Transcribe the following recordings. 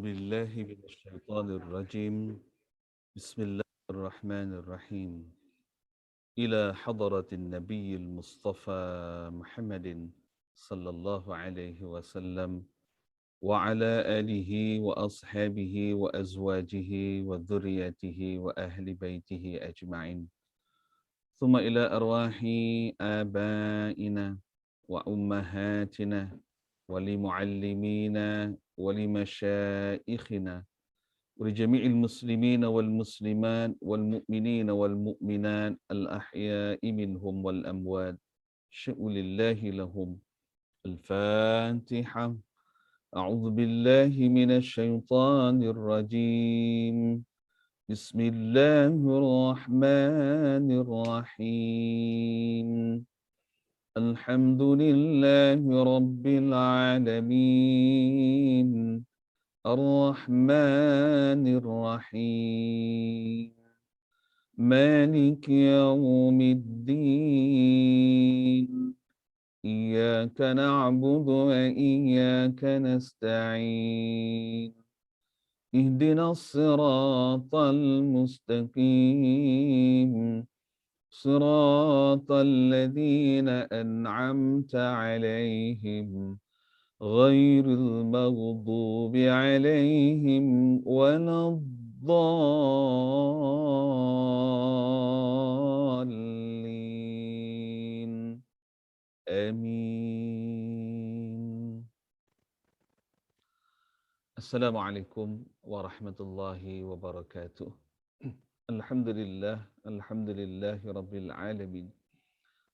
بالله من الشيطان الرجيم بسم الله الرحمن الرحيم إلى حضرة النبي المصطفى محمد صلى الله عليه وسلم وعلى آله وأصحابه وأزواجه وذريته وأهل بيته أجمعين ثم إلى أرواح آبائنا وأمهاتنا ولمعلمينا ولمشائخنا ولجميع المسلمين والمسلمات والمؤمنين والمؤمنات الأحياء منهم والأموات شكر لله لهم الفاتحة أعوذ بالله من الشيطان الرجيم بسم الله الرحمن الرحيم الحمد لله رب العالمين الرحمن الرحيم مالك يوم الدين إياك نعبد وإياك نستعين اهدنا الصراط المستقيم صراط الذين أنعمت عليهم غير المغضوب عليهم ولا الضالين آمين. Assalamualaikum warahmatullahi wabarakatuh. Alhamdulillahi rabbil alamin.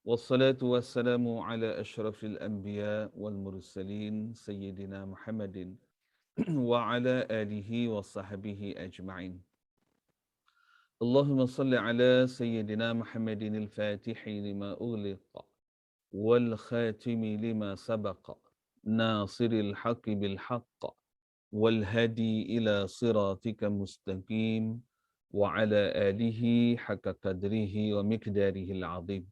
Wassalatu wassalamu ala ashrafil anbiya wal mursalin sayyidina Muhammadin wa ala alihi wa sahbihi ajma'in. Allahumma salli ala sayyidina Muhammadin al-fatihi lima ughliqa wal khatimi lima sabaqa nasiril haqqi bil haqq wal hadi ila siratika mustaqim wa ala alihi haqqa qadrihi wa miqdarihi al-azim.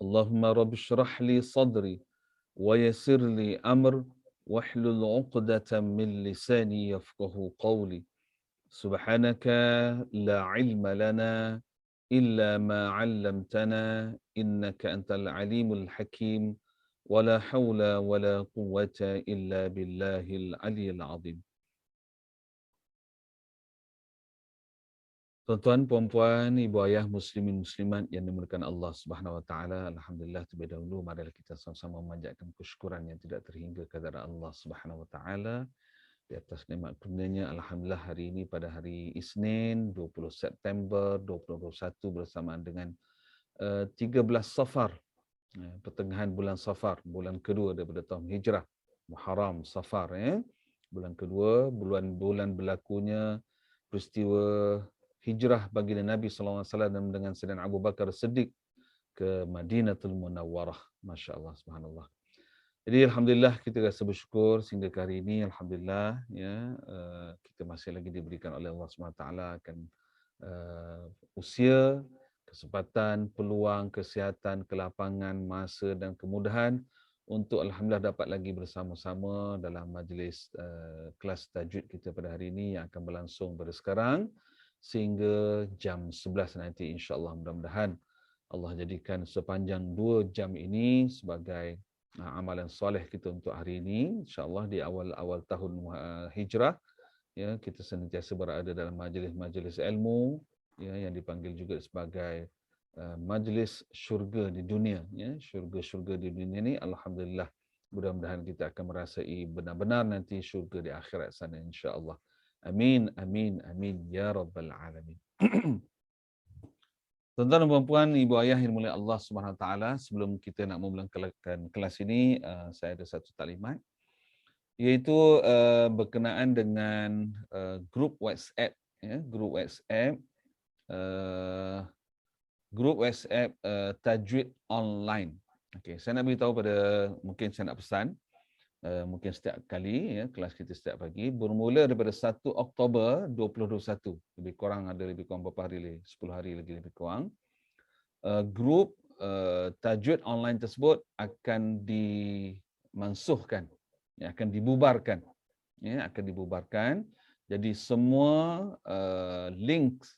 Allahumma rabbi shrah li sadri wa yassir li amr wahlul 'uqdatam min lisani yafqahu qawli. Subhanaka la ilma lana illa ma 'allamtana innaka antal alimul hakim wa la haula wa la quwwata illa billahil aliyyil azim. Tuan-tuan, puan-puan, ibu ayah muslimin muslimat yang dimuliakan Allah Subhanahu wa taala, alhamdulillah terlebih dahulu marilah kita sama-sama memanjatkan kesyukuran yang tidak terhingga kepada Allah Subhanahu wa taala di atas nikmat kurnianya. Alhamdulillah hari ini pada hari Isnin 20 September 2021 bersamaan dengan 13 Safar, pertengahan bulan Safar, bulan kedua daripada tahun Hijrah, Muharram, Safar, bulan kedua, bulan berlakunya peristiwa hijrah baginda Nabi SAW dengan Sayyidina Abu Bakar Siddiq ke Madinatul Munawwarah. Masya Allah, subhanallah. Jadi alhamdulillah kita rasa bersyukur sehingga ke hari ini, alhamdulillah, kita masih lagi diberikan oleh Allah SWT akan usia, kesempatan, peluang, kesihatan, kelapangan, masa dan kemudahan untuk alhamdulillah dapat lagi bersama-sama dalam majlis kelas tajwid kita pada hari ini yang akan berlangsung pada sekarang sehingga jam 11 nanti, insya-Allah. Mudah-mudahan Allah jadikan sepanjang 2 jam ini sebagai amalan soleh kita untuk hari ini, insya-Allah di awal-awal tahun hijrah, ya, kita senantiasa berada dalam majlis-majlis ilmu, ya, yang dipanggil juga sebagai majlis syurga di dunia, ya, syurga-syurga di dunia ni, alhamdulillah, mudah-mudahan kita akan merasai benar-benar nanti syurga di akhirat sana, insya-Allah. Amin, amin, amin ya rabbal alamin. Tuan-tuan dan puan-puan, ibu ayah yang dimuliakan Allah Subhanahu wa taala, sebelum kita nak memulakan kelas ini, saya ada satu taklimat, iaitu berkenaan dengan grup WhatsApp, ya, grup WhatsApp tajwid online. Okey, saya nak beritahu pada, mungkin saya nak pesan, mungkin setiap kali, ya, kelas kita setiap pagi bermula daripada 1 Oktober 2021. Lebih kurang ada lebih kurang berapa hari lagi? 10 hari lagi lebih kurang. Grup tajwid online tersebut akan dimansuhkan, ya, akan dibubarkan, ya, akan dibubarkan. Jadi semua links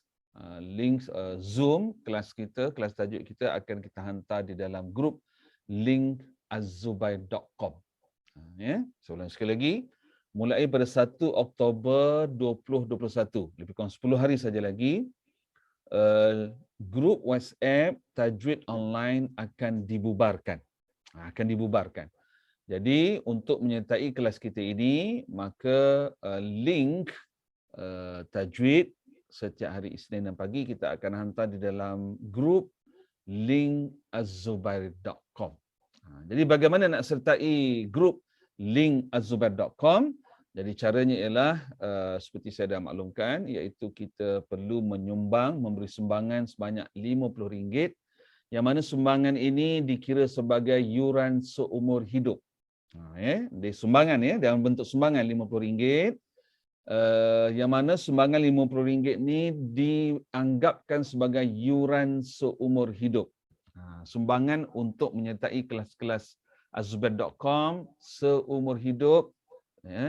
Zoom kelas kita, kelas tajuk kita akan kita hantar di dalam grup link azubair.com. Ya, soalan sekali lagi, mulai pada 1 Oktober 2021, lebih kurang 10 hari saja lagi, grup WhatsApp Tajwid Online akan dibubarkan. Akan dibubarkan. Jadi untuk menyertai kelas kita ini, maka link tajwid setiap hari Isnin dan pagi kita akan hantar di dalam grup link azubair.com. Jadi bagaimana nak sertai grup link azubair.com? Jadi caranya ialah seperti saya dah maklumkan, iaitu kita perlu menyumbang, memberi sumbangan sebanyak RM50, yang mana sumbangan ini dikira sebagai yuran seumur hidup. Di sumbangan dalam bentuk sumbangan RM50, yang mana sumbangan RM50 ni dianggapkan sebagai yuran seumur hidup. Sumbangan untuk menyertai kelas-kelas azubair.com seumur hidup,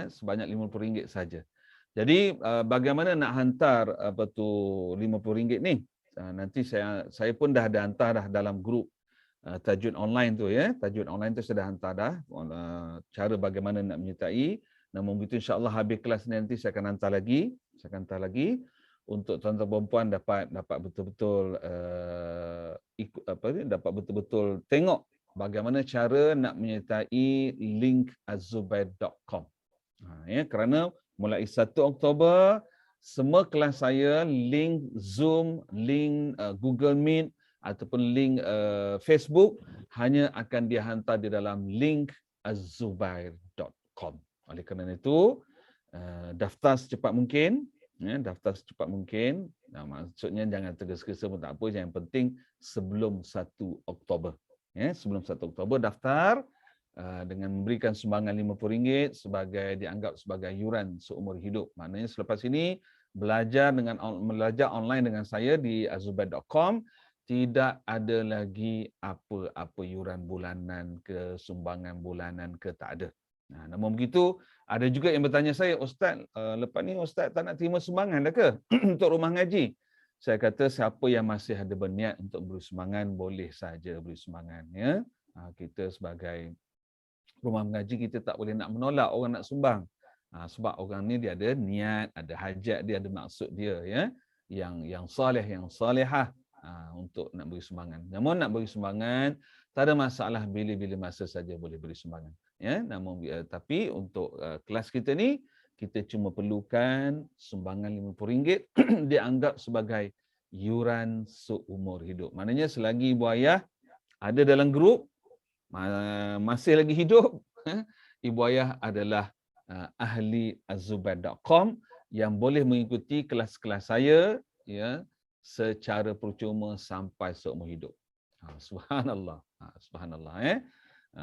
sebanyak RM50 saja. Jadi bagaimana nak hantar RM50 ni? Nanti saya pun dah ada hantar dah dalam grup tajwid online tu, ya. Tajwid online tu saya dah hantar dah cara bagaimana nak menyertai. Namun begitu, insya-Allah habis kelas ni nanti saya akan hantar lagi. Saya akan hantar lagi untuk tuan-tuan dan puan dapat betul-betul dapat betul-betul tengok bagaimana cara nak menyertai link azubair.com. Ya, kerana mulai 1 Oktober semua kelas saya, link Zoom, link Google Meet ataupun link Facebook hanya akan dihantar di dalam link azubair.com. Oleh kerana itu, daftar secepat mungkin, daftar secepat mungkin. Maksudnya jangan tergesa-gesa pun tak apa, yang penting sebelum 1 Oktober. Sebelum 1 Oktober daftar dengan memberikan sumbangan RM50 dianggap sebagai yuran seumur hidup. Maknanya selepas ini belajar online dengan saya di azubair.com, tidak ada lagi apa-apa yuran bulanan ke, sumbangan bulanan ke, tak ada. Namun begitu, ada juga yang bertanya saya, Ustaz, lepas ni Ustaz tak nak terima sumbangan dah ke untuk rumah ngaji? Saya kata siapa yang masih ada berniat untuk beri sumbangan, boleh saja beri sumbangan. Ya? Kita sebagai rumah mengaji, kita tak boleh nak menolak orang nak sumbang. Sebab orang ni dia ada niat, ada hajat dia, ada maksud dia, ya, yang soleh, yang solehah untuk nak beri sumbangan. Namun nak beri sumbangan tak ada masalah, bila-bila masa saja boleh beri sumbangan. Ya, namun tapi untuk kelas kita ni, kita cuma perlukan sumbangan RM50 dianggap sebagai yuran seumur hidup. Maknanya selagi ibu ayah ada dalam grup, masih lagi hidup, ibu ayah adalah ahli azubair.com yang boleh mengikuti kelas-kelas saya, ya, secara percuma sampai seumur hidup. Subhanallah. Subhanallah.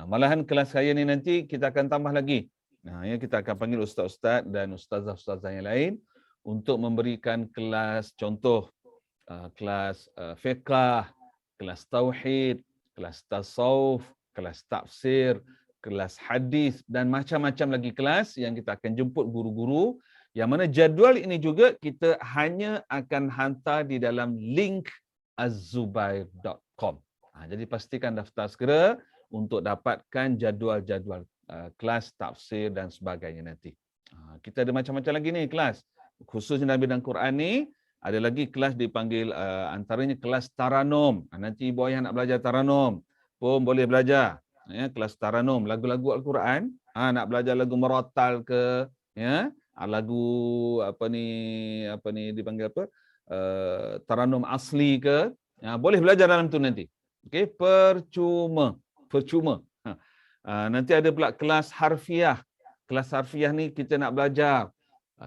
Malahan kelas saya ni nanti kita akan tambah lagi. Ya, kita akan panggil ustaz-ustaz dan ustazah-ustazah yang lain untuk memberikan kelas contoh, kelas fiqh, kelas tauhid, kelas tasawuf, kelas tafsir, kelas hadis dan macam-macam lagi kelas yang kita akan jemput guru-guru, yang mana jadual ini juga kita hanya akan hantar di dalam link azubair.com. Jadi pastikan daftar segera untuk dapatkan jadual-jadual kelas tafsir dan sebagainya nanti. Kita ada macam-macam lagi ni kelas. Khususnya dalam bidang Quran ni, ada lagi kelas dipanggil antaranya kelas taranum. Nanti ibu ayah nak belajar taranum pun boleh belajar. Ya, kelas taranum, lagu-lagu Al-Quran. Nak belajar lagu merotal ke, ya, lagu apa ni dipanggil apa? Taranum asli ke, ya, boleh belajar dalam tu nanti. Okey, percuma. Nanti ada pula kelas harfiah. Kelas harfiah ni kita nak belajar.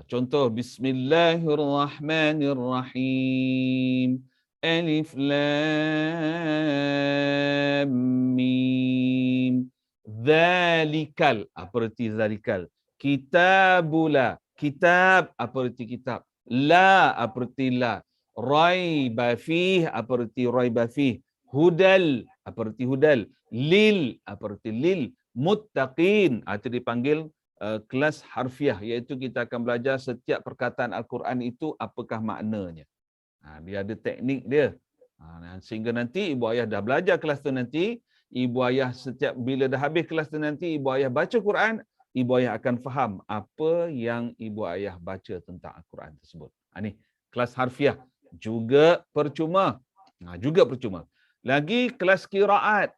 Contoh, Bismillahirrahmanirrahim. Alif Lam Mim. Zalikal. Apa arti zalikal? Kitabula. Kitab. Apa arti kitab? La. Apa arti la? Raiba fih. Apa arti raiba fih? Hudal. Apa arti hudal? Lil. Apa arti lil? Muttaqin. Itu dipanggil kelas harfiah, iaitu kita akan belajar setiap perkataan Al-Quran itu apakah maknanya. Dia ada teknik dia. Sehingga nanti ibu ayah dah belajar kelas tu nanti, ibu ayah setiap bila dah habis kelas tu nanti, ibu ayah baca Quran, ibu ayah akan faham apa yang ibu ayah baca tentang Al-Quran tersebut. Ni kelas harfiah. Juga percuma. Juga percuma. Lagi kelas qiraat.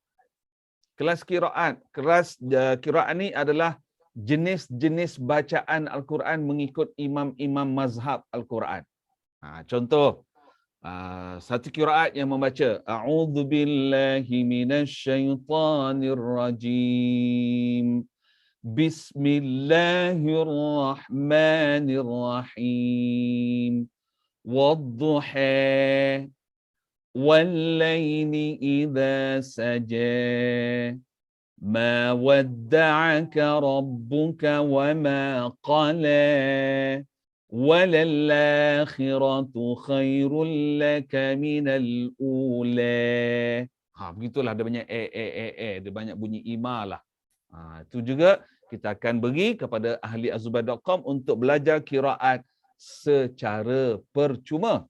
Kelas qiraat. Kelas qiraat ni adalah jenis-jenis bacaan Al-Quran mengikut imam-imam mazhab Al-Quran. Contoh, satu qiraat yang membaca A'udzu billahi minasyaitonir rajim. Bismillahirrahmanirrahim. Wadduha wal-laili idza saja. Ma wadda'aka rabbuka wa ma qala. Walal-akhiratu khairul laka minal ula. Begitulah, ada banyak dia banyak bunyi ima lah. Itu juga kita akan beri kepada ahli azubair.com untuk belajar qiraat secara percuma.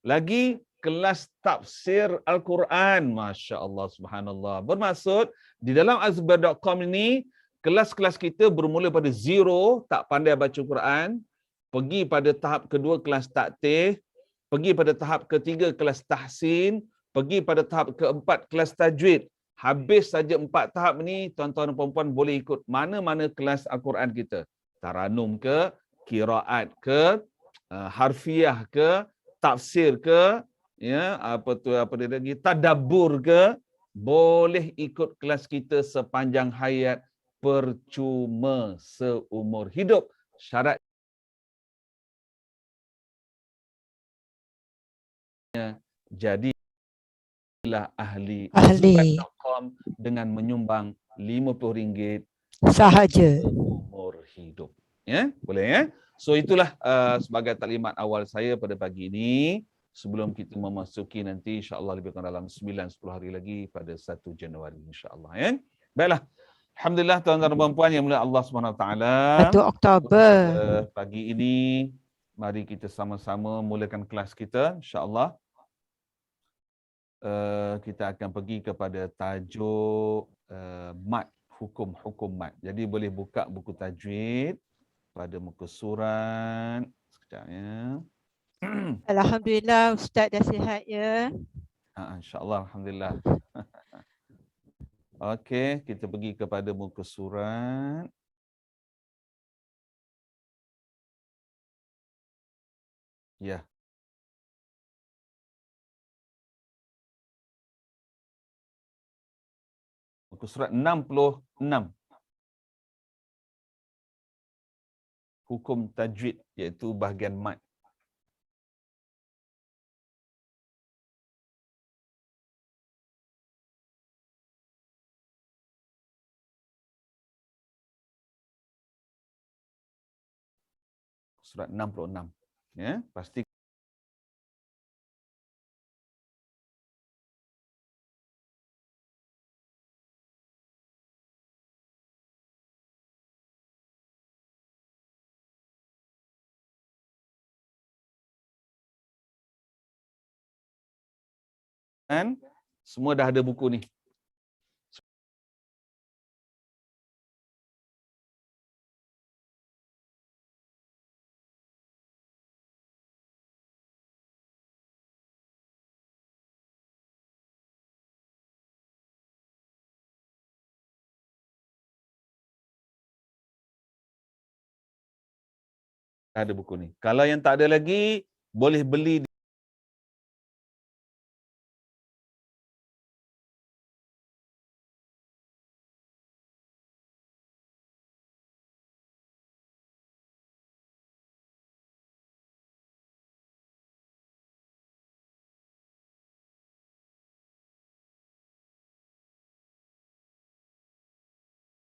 Lagi kelas tafsir Al-Quran. Masya Allah, subhanallah. Bermaksud, di dalam azubair.com ini, kelas-kelas kita bermula pada zero, tak pandai baca Quran, pergi pada tahap kedua kelas taktih, pergi pada tahap ketiga kelas tahsin, pergi pada tahap keempat kelas tajwid. Habis saja 4 tahap ni, tuan-tuan dan puan-puan boleh ikut mana-mana kelas Al-Quran kita. Taranum ke, qiraat ke, harfiah ke, tafsir ke, ya, apa dia lagi, tadabbur ke, boleh ikut kelas kita sepanjang hayat, percuma seumur hidup. Syarat jadilah ahli azubair.com dengan menyumbang RM50 sahaja seumur hidup. Ya, boleh ya? So itulah sebagai taklimat awal saya pada pagi ini sebelum kita memasuki nanti insya-Allah lebih kurang dalam 9-10 hari lagi pada 1 Januari insya-Allah ya. Baiklah. Alhamdulillah tuan-tuan dan puan-puan yang mulia Allah Subhanahu Wa Taala. 1 Oktober. Pagi ini mari kita sama-sama mulakan kelas kita insya-Allah. Kita akan pergi kepada tajuk mat, hukum-hukum mat. Jadi boleh buka buku tajwid pada muka surat. Sekejap ya. Alhamdulillah Ustaz dah sihat ya. InsyaAllah, Alhamdulillah. Okey, kita pergi kepada muka surat. Ya. Muka surat 66. Hukum tajwid, iaitu bahagian mat. Surat 66. Ya, pasti kan semua dah ada buku ni. Dah ada buku ni. Kalau yang tak ada lagi, boleh beli di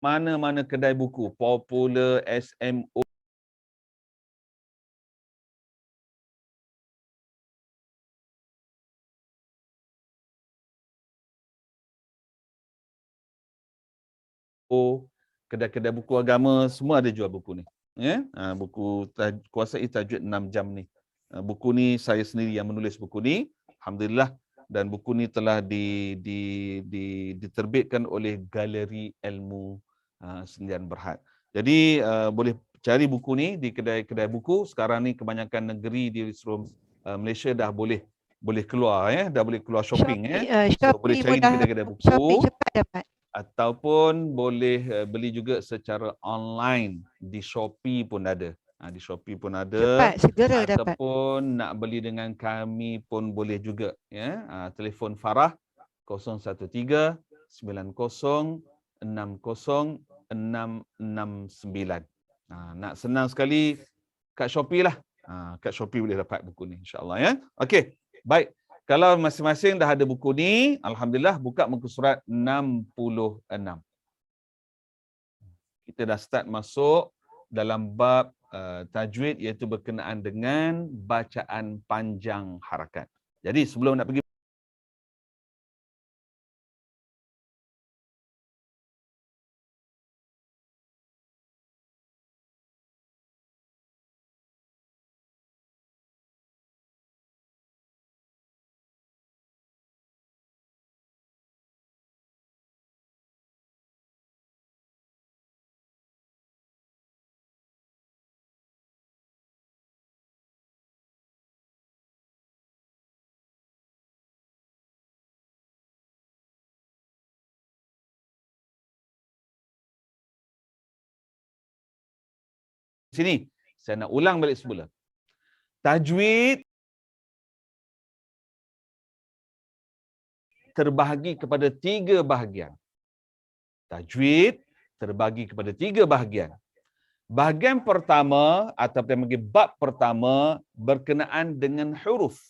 mana-mana kedai buku, Popular, SMO, kedai-kedai buku agama semua ada jual buku ni. Ya, buku Kuasai Tajwid 6 Jam ni. Buku ni saya sendiri yang menulis buku ni, alhamdulillah, dan buku ni telah diterbitkan oleh Galeri Ilmu Sendirian Berhad. Jadi boleh cari buku ni di kedai-kedai buku. Sekarang ni kebanyakan negeri di seluruh Malaysia dah boleh keluar, ya, dah boleh keluar shopping, ya. So boleh cari di kedai-kedai buku. Shopee cepat dapat. Ataupun boleh beli juga secara online di Shopee pun ada. Di Shopee pun ada. Cepat, segera dapat. Ataupun nak beli dengan kami pun boleh juga, ya. Telefon Farah 013 90 60 669. Nak senang sekali kat Shopee lah. Kat Shopee boleh dapat buku ni, insya-Allah, ya. Okey, baik. Kalau masing-masing dah ada buku ni, alhamdulillah, buka muka surat 66. Kita dah start masuk dalam bab tajwid, iaitu berkenaan dengan bacaan panjang harakat. Jadi sebelum nak pergi sini, saya nak ulang balik semula. Tajwid terbahagi kepada 3 bahagian. Tajwid terbagi kepada 3 bahagian. Bahagian pertama atau bab pertama berkenaan dengan huruf.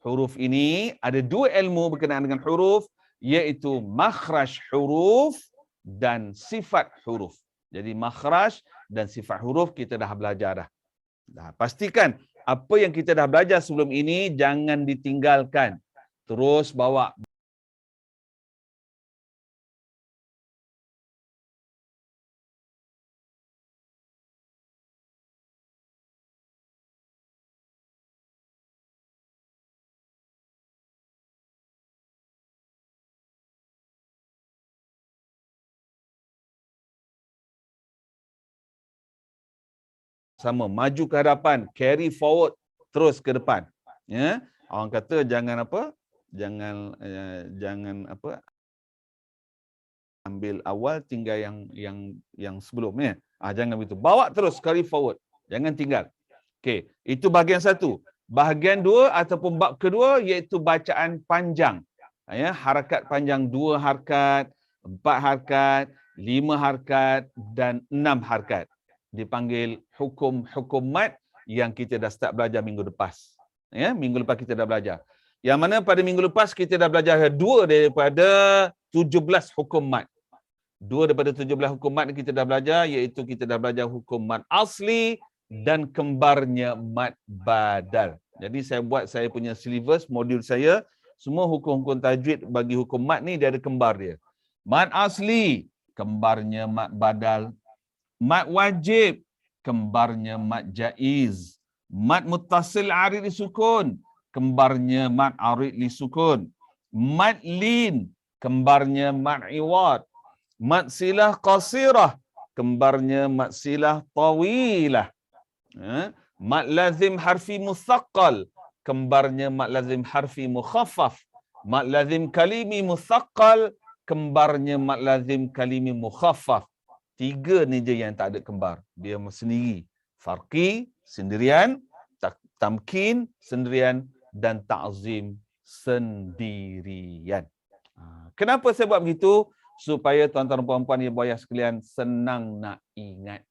Huruf ini ada 2 ilmu berkenaan dengan huruf, iaitu makhraj huruf dan sifat huruf. Jadi makhraj dan sifat huruf kita dah belajar dah. Pastikan apa yang kita dah belajar sebelum ini jangan ditinggalkan. Terus bawa. Sama, maju ke hadapan, carry forward, terus ke depan. Ya, orang kata jangan apa? Jangan apa? Ambil awal tinggal yang sebelumnya. Jangan begitu. Bawa terus, carry forward. Jangan tinggal. Okey, itu bahagian 1. Bahagian 2 ataupun bab kedua iaitu bacaan panjang. Ya, harakat panjang 2 harakat, 4 harakat, 5 harakat dan 6 harakat. Dipanggil hukum mat yang kita dah start belajar minggu lepas. Ya, minggu lepas kita dah belajar. Yang mana pada minggu lepas kita dah belajar 2 daripada 17 hukum mat. 2 daripada 17 hukum mat kita dah belajar, iaitu kita dah belajar hukum mat asli dan kembarnya mat badal. Jadi saya punya syllabus, modul saya, semua hukum-hukum tajwid bagi hukum mat ni dia ada kembar dia. Mat asli, kembarnya mat badal. Mat wajib, kembarnya mat jaiz. Mat muttasil arid li sukun, kembarnya mat arid li sukun. Mat lin, kembarnya mat iwad. Mat silah qasirah, kembarnya mat silah tawilah. Mat lazim harfi musaqqal, kembarnya mat lazim harfi mukhaffaf. Mat lazim kalimi musaqqal, kembarnya mat lazim kalimi mukhaffaf. 3 ni je yang tak ada kembar. Dia sendiri. Farqi, sendirian. Tamkin, sendirian. Dan ta'zim, sendirian. Kenapa saya buat begitu? Supaya tuan-tuan dan puan-puan ibu ayah sekalian senang nak ingat.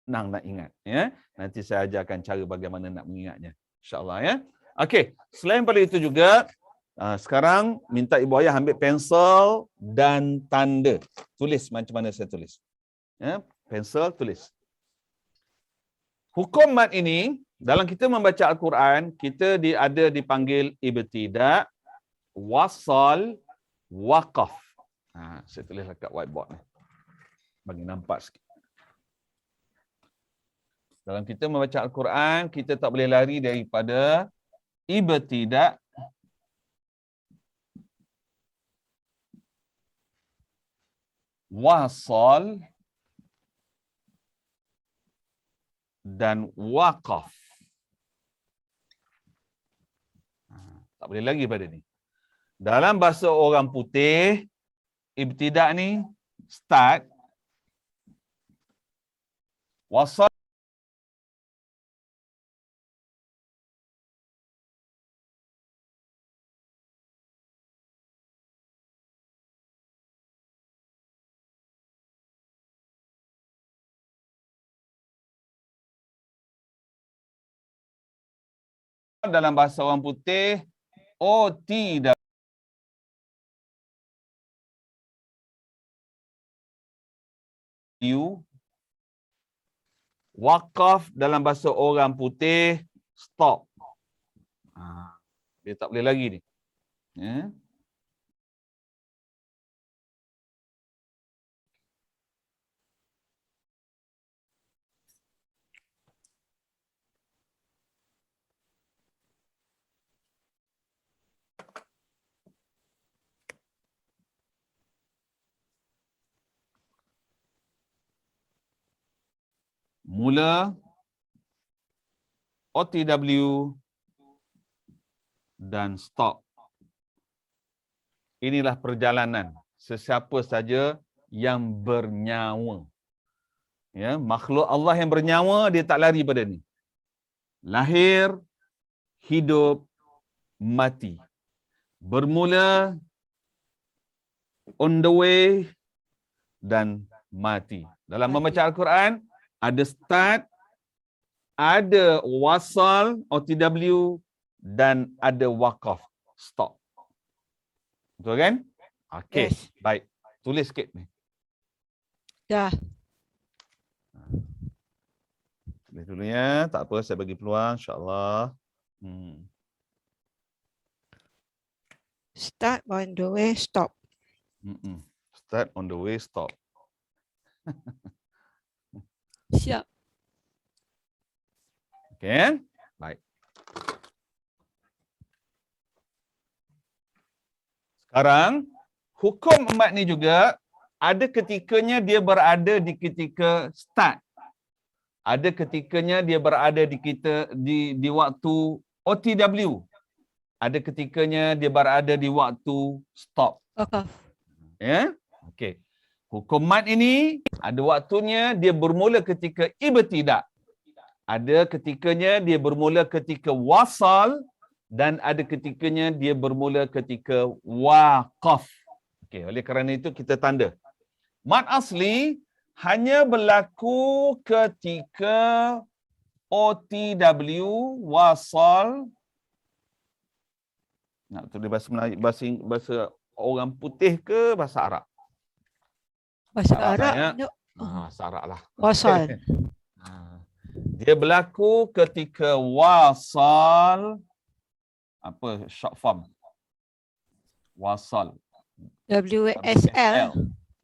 Senang nak ingat, ya. Nanti saya ajarkan cara bagaimana nak mengingatnya, insya-Allah, ya. Okey, selain pada itu juga sekarang minta ibu ayah ambil pensel dan tanda. Tulis macam mana saya tulis. Ya, pensel tulis. Hukum mat ini Dalam kita membaca Al-Quran, kita ada dipanggil ibtida', wasal, waqaf. Saya tulis dekat whiteboard ni. Bagi nampak sikit. Dalam kita membaca Al-Quran, kita tak boleh lari daripada ibtida', wasal, dan waqaf. Tak boleh lagi pada ni. Dalam bahasa orang putih, ibtida' ni start, wasal dalam bahasa orang putih, tidak. Waqaf dalam bahasa orang putih, stop. Dia tak boleh lagi ni. Ya. Mula, OTW, dan stop. Inilah perjalanan sesiapa saja yang bernyawa. Ya, makhluk Allah yang bernyawa, dia tak lari pada ni. Lahir, hidup, mati. Bermula, on the way, dan mati. Dalam membaca Al-Quran, ada start, ada wasal, OTW, dan ada waqaf, stop. Betul kan? Okey, Yes. baik. Tulis sikit ni. Dah. Tulis dulu ya, tak apa, saya bagi peluang insya-Allah. Start on the way, stop. Start on the way, stop. Siap. Okey, baik. Sekarang, hukum empat ni juga ada ketikanya dia berada di ketika start. Ada ketikanya dia berada di waktu OTW. Ada ketikanya dia berada di waktu stop. Waqaf. Ya? Okey. Hukum mat ini ada waktunya dia bermula ketika ibtida'. Ada ketikanya dia bermula ketika wasal dan ada ketikanya dia bermula ketika waqaf. Okey, oleh kerana itu kita tanda. Mat asli hanya berlaku ketika OTW, wasal. Nak tulis bahasa Melayu, bahasa orang putih ke bahasa Arab? Bahasa Arab Arab. ya? No. Bahasa Arab lah. Wasal. Dia berlaku ketika wasal, apa short form? Wasal. WSL.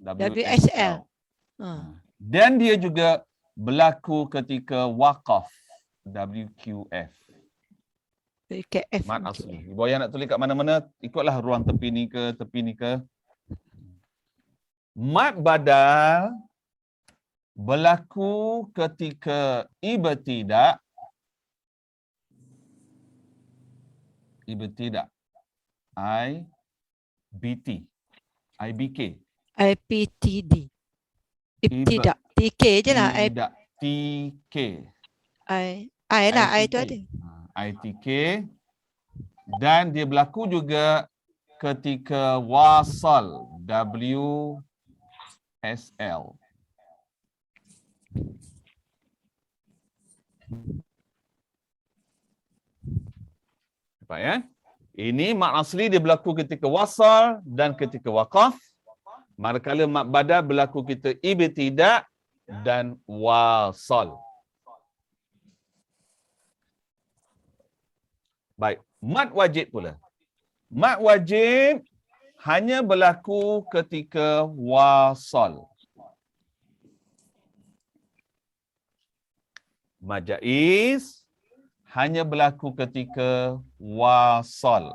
WSL. Dan dia juga berlaku ketika waqaf. WQF. WKF. Mat asli. Ibu ayah nak tulis kat mana-mana, ikutlah ruang tepi ni ke. Mat badal berlaku ketika ibtida'. IBK. IPTD. Ibtida. TK je lah. TK. I lah. I tu ITK. ada. ITK. Dan dia berlaku juga ketika wasal. WSL. Nampak ya? Ini mat asli dia berlaku ketika wasal dan ketika waqaf. Manakala mat badal berlaku ketika ibtida' dan wasal. Baik, mad wajib pula. Mad wajib hanya berlaku ketika wasal. Mad jaiz hanya berlaku ketika wasal.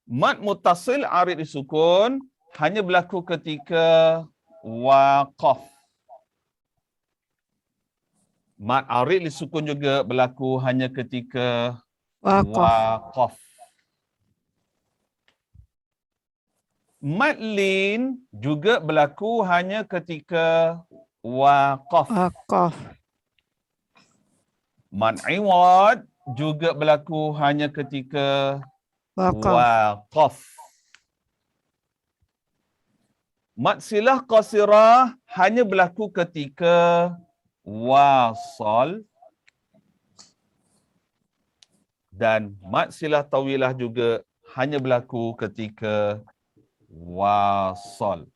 Mad muttasil arid disukun hanya berlaku ketika waqaf. Mad arid disukun juga berlaku hanya ketika Waqaf. waqaf. Mad lin juga berlaku hanya ketika waqaf. Waqaf. Mad iwad juga berlaku hanya ketika Waqaf. waqaf. Mad silah qasirah hanya berlaku ketika wasal. Dan mad silah tawilah juga hanya berlaku ketika wasal.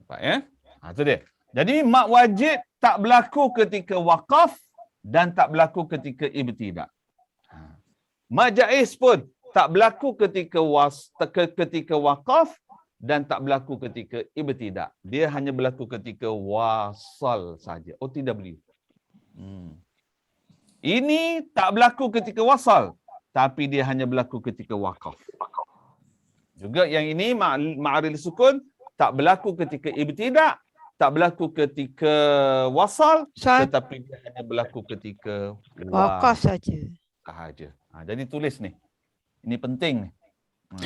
Nampak ya? Itu dia. Jadi mad wajib tak berlaku ketika waqaf dan tak berlaku ketika ibtidak. Mad jaiz pun tak berlaku ketika ketika waqaf dan tak berlaku ketika ibtidak. Dia hanya berlaku ketika wasal saja. OTW. Ini tak berlaku ketika wasal, tapi dia hanya berlaku ketika waqaf. Juga yang ini ma'aril sukun tak berlaku ketika ibtidak, tak berlaku ketika wasal, tetapi dia hanya berlaku ketika Waqaf saja. sahaja. Jadi tulis ni. Ini penting ni.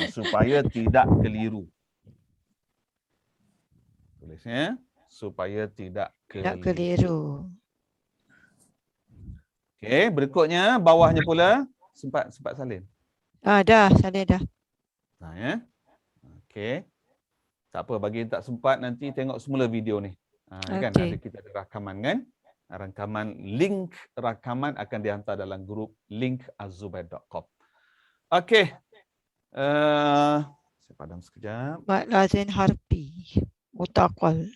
Supaya tidak keliru. Tulisnya supaya tidak Tak keliru. Okey, berikutnya bawahnya pula sempat salin. Dah, salin dah. Ya. Okey. Tak apa, bagi yang tak sempat nanti tengok semula video ni. Kan ada kita ada rakaman kan? Rakaman, link rakaman akan dihantar dalam grup link@zubair.com. Okey. Saya padam sekejap. Mad lazim harfi. Mutaqal.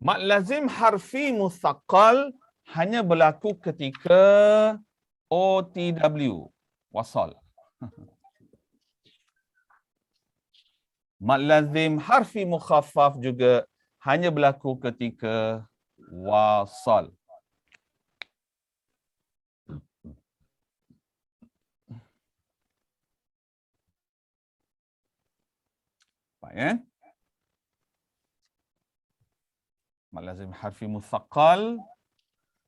Mad lazim harfi mutsaqqal hanya berlaku ketika OTW, wasal. Mad lazim harfi mukhaffaf juga hanya berlaku ketika wasal. Baik ya. Mad lazim harfi mutsaqqal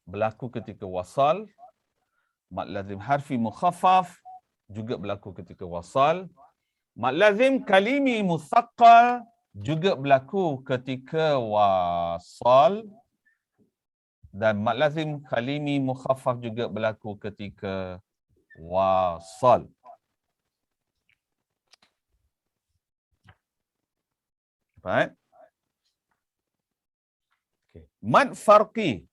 berlaku ketika wasal. Mad lazim harfi mukhaffaf juga berlaku ketika wasal. Mad lazim kalimi mutsaqqal juga berlaku ketika wasal. Dan mad lazim kalimi mukhaffaf juga berlaku ketika wasal. Baik. Okay. Mad farqi.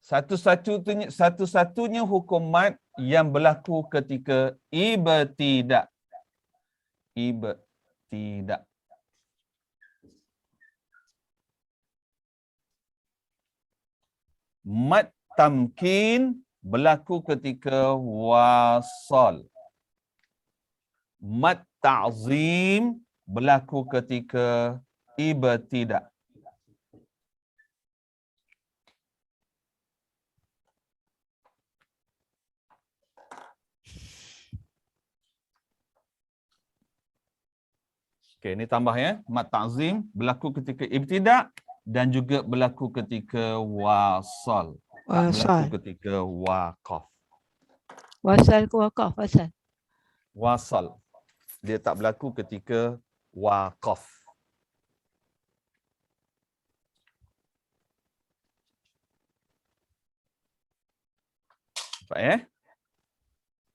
Satu-satunya hukum mad yang berlaku ketika ibtidak. Ibtidak. Mad tamkin berlaku ketika wasal. Mad ta'zim berlaku ketika ibtidak. Okey, ini tambah ya. Mad ta'zim berlaku ketika ibtidak dan juga berlaku ketika wasal. Tak berlaku ketika waqaf. Wasal ke waqaf? Wasal. Wasal. Dia tak berlaku ketika waqaf. Dapat ya?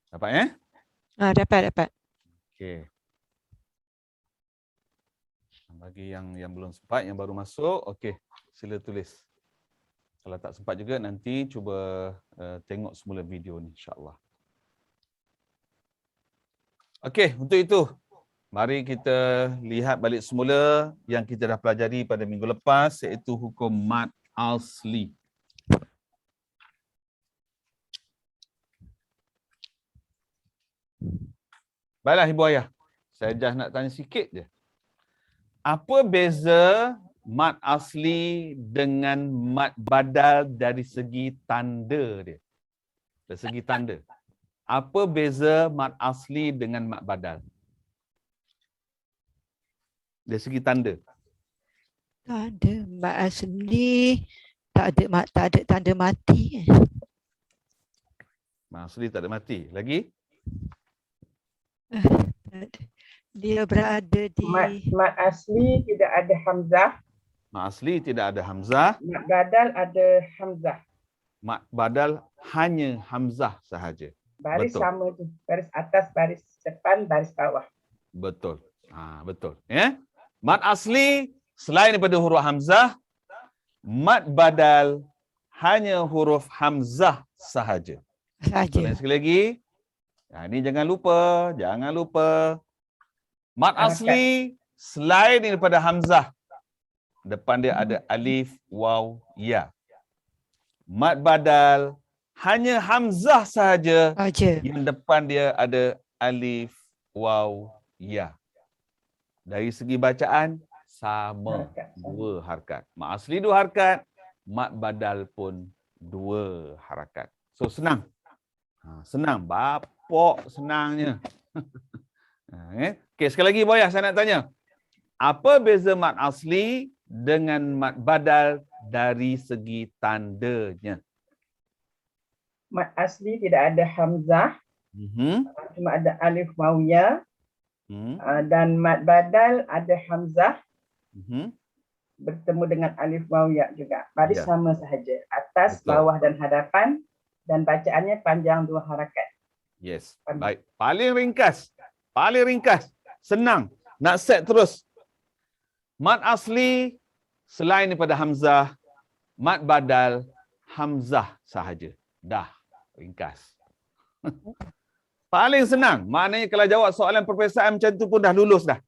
Dapat ya? Dapat. Okey. Tambah Bagi yang belum sempat, yang baru masuk, okey, sila tulis. Kalau tak sempat juga, nanti cuba tengok semula video ni, insya-Allah. Okey, untuk itu, mari kita lihat balik semula yang kita dah pelajari pada minggu lepas, iaitu hukum mad asli. Baiklah ibu ayah, saya just nak tanya sikit je. Apa beza mad asli dengan mad badal dari segi tanda dia? Dari segi tanda. Apa beza mad asli dengan mad badal? Dari segi tanda. Tak ada mat asli, tak ada tanda mati. Mad asli tak ada mati. Lagi? Tak ada. Dia berada di Mat asli tidak ada hamzah. Mad asli tidak ada hamzah. Mat badal ada hamzah. Mad badal hanya hamzah sahaja. Baris Betul. sama tu. Baris atas, baris depan, baris bawah. Betul. Betul. Ya. Mad asli selain daripada huruf hamzah, mad badal hanya huruf hamzah sahaja. saja. Sekali lagi. Ini jangan lupa. Mad asli selain daripada hamzah, depan dia ada alif, waw, ya. Mad badal hanya hamzah sahaja, Saja. yang depan dia ada alif, waw, ya. Dari segi bacaan sama, Harakat sama. 2 harakat. Mad asli 2 harakat, mad badal pun 2 harakat. So senang. Senang, bapok senangnya. Okey, sekali lagi boyah saya nak tanya. Apa beza mad asli dengan mad badal dari segi tandanya? Mat asli tidak ada hamzah. Cuma ada alif wawiyah. Dan mat badal ada hamzah bertemu dengan alif wawiyah juga. Baris Ya. sama sahaja. Atas, Betul. bawah dan hadapan. Dan bacaannya panjang 2 harakat. Yes. Baik. Paling ringkas. Senang. Nak set terus. Mad asli selain daripada hamzah, mad badal hamzah sahaja. Dah. Ringkas. Paling senang. Maknanya kalau jawab soalan perpisahan macam tu pun dah lulus dah.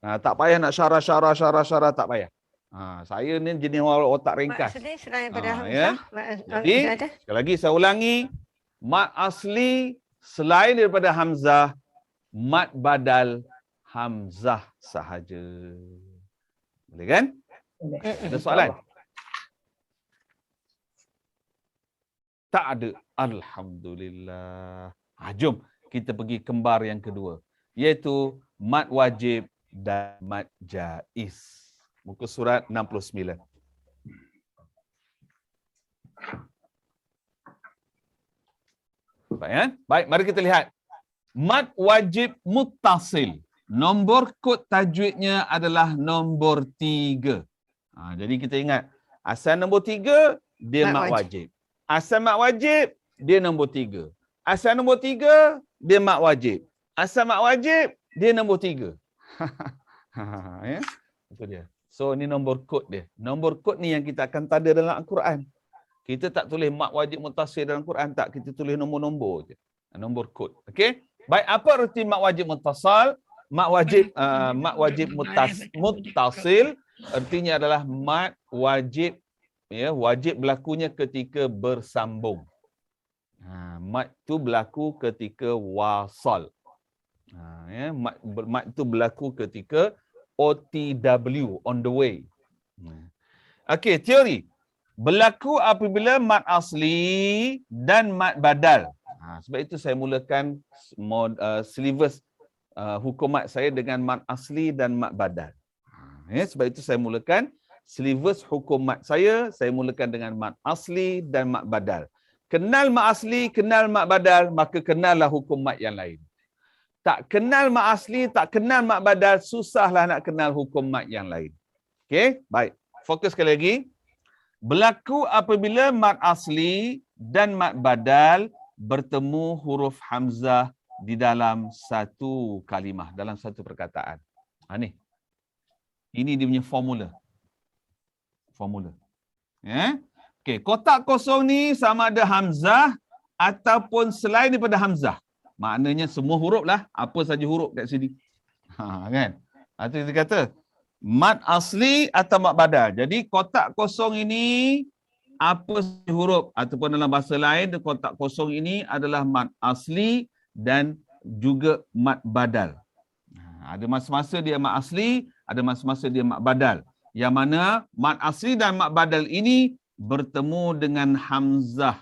Tak payah nak syarah, tak payah. Saya ni jenis orang otak ringkas. Mat asli selain daripada Ya. hamzah. Jadi, sekali lagi saya ulangi. Mad asli selain daripada hamzah, mad badal hamzah sahaja. Boleh kan? Boleh. Ada soalan? Tak ada. Alhamdulillah. Jom kita pergi kembar yang kedua. Iaitu mad wajib dan mad jaiz. Muka surat 69. Baik, mari kita lihat. Mad wajib muttasil. Nombor kod tajwidnya adalah nombor 3. Jadi kita ingat, asal nombor 3, dia mad wajib. Asal mad wajib, dia nombor 3. Asal nombor 3, dia mad wajib. Asal mad wajib, dia nombor 3. Ya? Itu dia. So, ni nombor kod dia. Nombor kod ni yang kita akan tanda dalam Al-Quran. Kita tak tulis mad wajib muttasil dalam Quran, tak. Kita tulis nombor-nombor je. Nombor kod. Okey? Baik, apa erti mad wajib muttasal? Mad wajib muttasil artinya adalah mad wajib, ya, wajib berlakunya ketika bersambung. Mad tu berlaku ketika wasal. Ya, mad tu berlaku ketika OTW, on the way. Okey, teori. Berlaku apabila mad asli dan mad badal. Sebab itu saya mulakan syllabus hukum mad saya dengan mad asli dan mad badal. Ya, sebab itu saya mulakan syllabus hukum mad saya mulakan dengan mad asli dan mad badal. Kenal mad asli, kenal mad badal, maka kenallah hukum mad yang lain. Tak kenal mad asli, tak kenal mad badal, susahlah nak kenal hukum mad yang lain. Okey, baik. Fokus sekali lagi. Berlaku apabila mad asli dan mad badal bertemu huruf hamzah di dalam satu kalimah, dalam satu perkataan. Ni, Ini dia punya formula. Okey, kotak kosong ni sama ada hamzah ataupun selain daripada hamzah. Maknanya semua huruf lah, apa saja huruf kat sini. Kan? Itu kita kata mad asli atau mad badal. Jadi kotak kosong ini apa saja huruf ataupun dalam bahasa lain kotak kosong ini adalah mad asli dan juga mad badal. Ada masa-masa dia mad asli, ada masa-masa dia mad badal. Yang mana mad asli dan mad badal ini bertemu dengan hamzah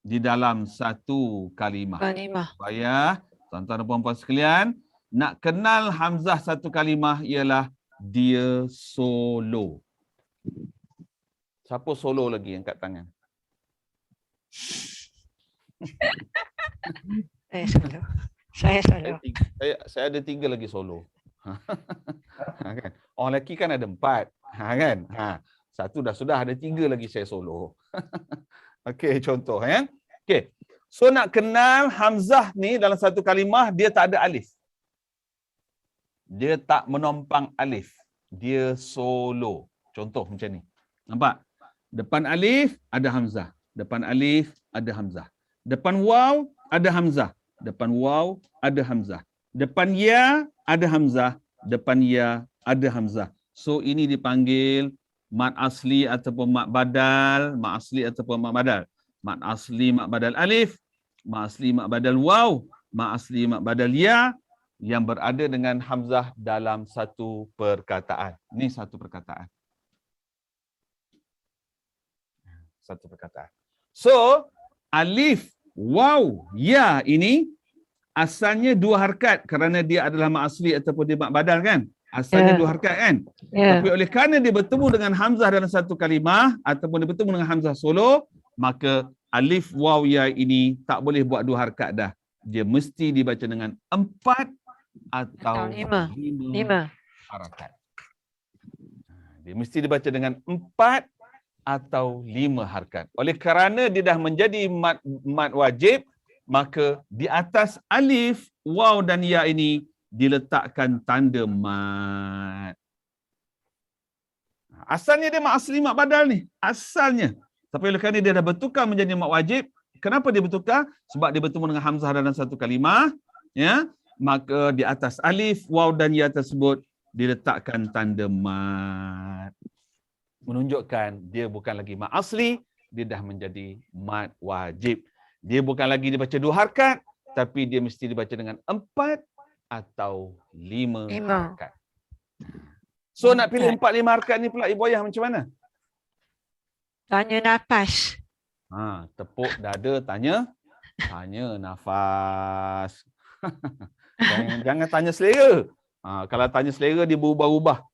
di dalam satu kalimah. Supaya tuan-tuan dan puan-puan sekalian, nak kenal hamzah satu kalimah ialah dia solo. Siapa solo lagi angkat tangan? Saya solo. Saya ada 3 lagi solo. Kan? Orang lelaki kan ada 4. Kan? Satu dah sudah, ada 3 lagi saya solo. Okey, contoh ya. Okey. So nak kenal hamzah ni dalam satu kalimah, dia tak ada alif. Dia tak menompang alif. Dia solo. Contoh macam ni. Nampak? Depan alif ada hamzah. Depan alif ada hamzah. Depan waw ada hamzah. Depan waw ada hamzah. Depan ya ada hamzah. Depan ya ada hamzah. So ini dipanggil mad asli ataupun mad badal, mad asli ataupun mad badal. Mad asli mad badal alif, mad asli mad badal waw, mad asli mad badal ya yang berada dengan hamzah dalam satu perkataan. Ini satu perkataan. Satu perkataan. So, alif, waw, ya ini asalnya 2 harakat kerana dia adalah mad asli ataupun dia mad badal kan? Asalnya 2 harakat kan? Tapi oleh kerana dia bertemu dengan hamzah dalam satu kalimah ataupun dia bertemu dengan hamzah solo, maka alif waw ya ini tak boleh buat 2 harakat dah. Dia mesti dibaca dengan 4 atau 5 harakat. Dia mesti dibaca dengan 4 atau 5 harakat. Oleh kerana dia dah menjadi mad wajib, maka di atas alif, waw dan ya ini diletakkan tanda mad. Asalnya dia mad asli mad badal ni. Asalnya. Tapi oleh kerana dia dah bertukar menjadi mad wajib, kenapa dia bertukar? Sebab dia bertemu dengan hamzah dalam satu kalimah, ya. Maka di atas alif, waw dan ya tersebut diletakkan tanda mad. Menunjukkan dia bukan lagi mad asli, dia dah menjadi mad wajib. Dia bukan lagi dibaca 2 harakat, tapi dia mesti dibaca dengan 4 atau 5 harakat. So nak pilih 4-5 harakat ni pula Ibu Ayah macam mana? Tanya nafas. Tepuk dada tanya nafas. jangan tanya selera. Kalau tanya selera dia berubah-ubah.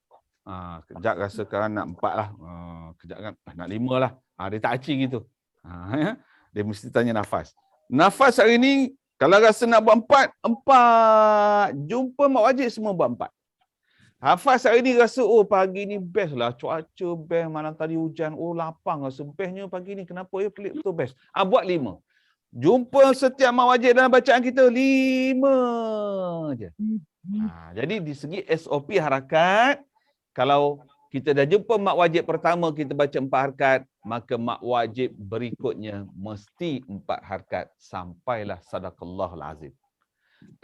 Kejap rasa sekarang nak 4 lah. Kejap kan nak 5 lah. Dia tak acing gitu. Dia mesti tanya nafas. Nafas hari ni kalau rasa nak buat 4. Jumpa mak wajib semua buat 4. Hafaz hari ni rasa pagi ni best lah. Cuaca best, malam tadi hujan. Lapang rasa bestnya pagi ni. Kenapa ya pelik betul best. Buat 5. Jumpa setiap mak wajib dalam bacaan kita 5 je. Jadi di segi SOP harakat, kalau kita dah jumpa mak wajib pertama kita baca 4 harakat, maka mak wajib berikutnya mesti 4 harakat sampailah sadaqallahul azim.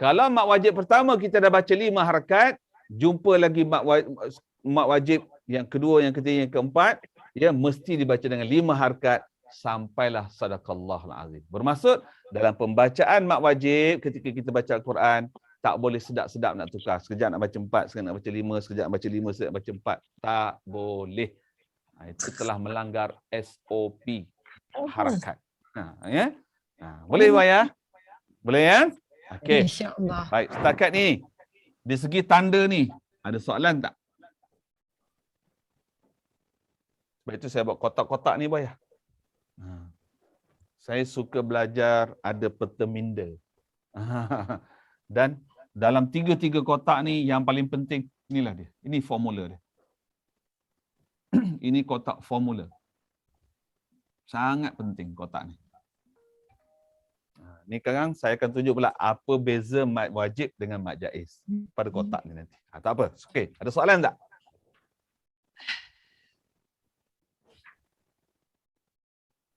Kalau mak wajib pertama kita dah baca 5 harakat, jumpa lagi mak wajib yang kedua, yang ketiga, yang keempat, ya mesti dibaca dengan 5 harakat sampailah sadaqallahul azim. Bermaksud dalam pembacaan mak wajib ketika kita baca Al-Quran, tak boleh sedap-sedap nak tukar. Sekejap nak baca 4, sekejap nak baca 5, sekejap nak baca 5, sekejap nak baca 4. Tak boleh. Itu telah melanggar SOP harakat. Ya? Boleh Ibu Ayah? Boleh ya? Okey. InsyaAllah. Baik, setakat ni di segi tanda ni ada soalan tak? Sebab itu saya buat kotak-kotak ni Ibu Ayah. Saya suka belajar ada peta minda. Dan dalam 3 kotak ni yang paling penting, inilah dia. Ini formula dia. Ini kotak formula. Sangat penting kotak ni. Ni sekarang saya akan tunjuk pula apa beza mad wajib dengan mad jaiz pada kotak ni nanti. Tak apa. Okey, ada soalan tak?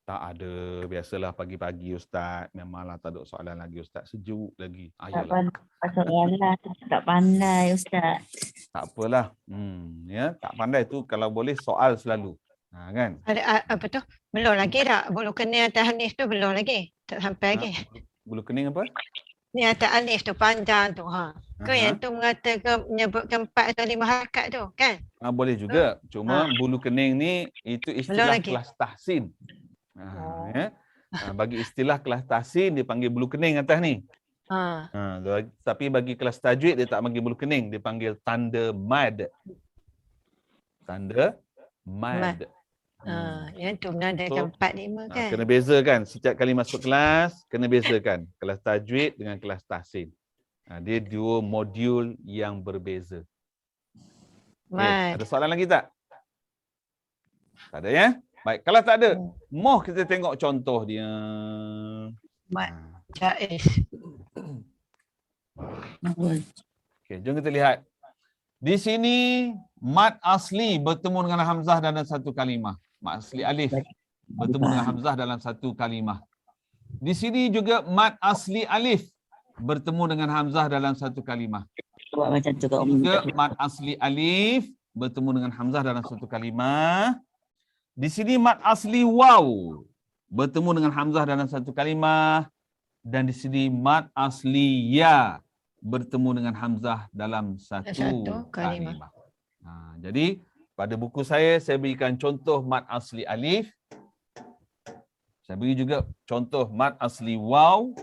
Tak ada. Biasalah pagi-pagi Ustaz. Memanglah tak ada soalan lagi Ustaz. Sejuk lagi. Tak Ayolah. pandai soalan, tak pandai Ustaz. Tak apalah. Ya, tak pandai tu kalau boleh soal selalu. Kan? Ada apa tu? Belum lagi tak? Bulu kening atas alif tu belum lagi. Tak sampai lagi. Bulu kening apa? Ni atas alif tu panjang tu. Ke yang tu mengatakan menyebutkan 4 atau 5 harakat tu kan? Boleh juga. Cuma bulu kening ni itu istilah lagi. kelas tahsin. Ya. Bagi istilah kelas tahsin dia panggil bulu kening atas ni. Tapi bagi kelas tajwid dia tak panggil bulu kening, dia panggil tanda mad. Tanda mad. Yang tu mengadakan 4, 5 kan? Kena bezakan setiap kali masuk kelas, kena bezakan kelas tajwid dengan kelas tahsin. Dia dua modul yang berbeza. Okay. Ada soalan lagi tak? Tak ada ya? Baik, kalau tak ada, mau kita tengok contoh dia. Jaiz. Okey, jom kita lihat. Di sini mad asli bertemu dengan hamzah dalam satu kalimah. Mad asli alif bertemu dengan hamzah dalam satu kalimah. Di sini juga mad asli alif bertemu dengan hamzah dalam satu kalimah. Buat macam tu kat Juga mad asli alif bertemu dengan hamzah dalam satu kalimah. Di sini mad asli waw bertemu dengan hamzah dalam satu kalimah, dan di sini mad asli ya bertemu dengan hamzah dalam satu kalimah. Jadi pada buku saya berikan contoh mad asli alif. Saya beri juga contoh mad asli waw,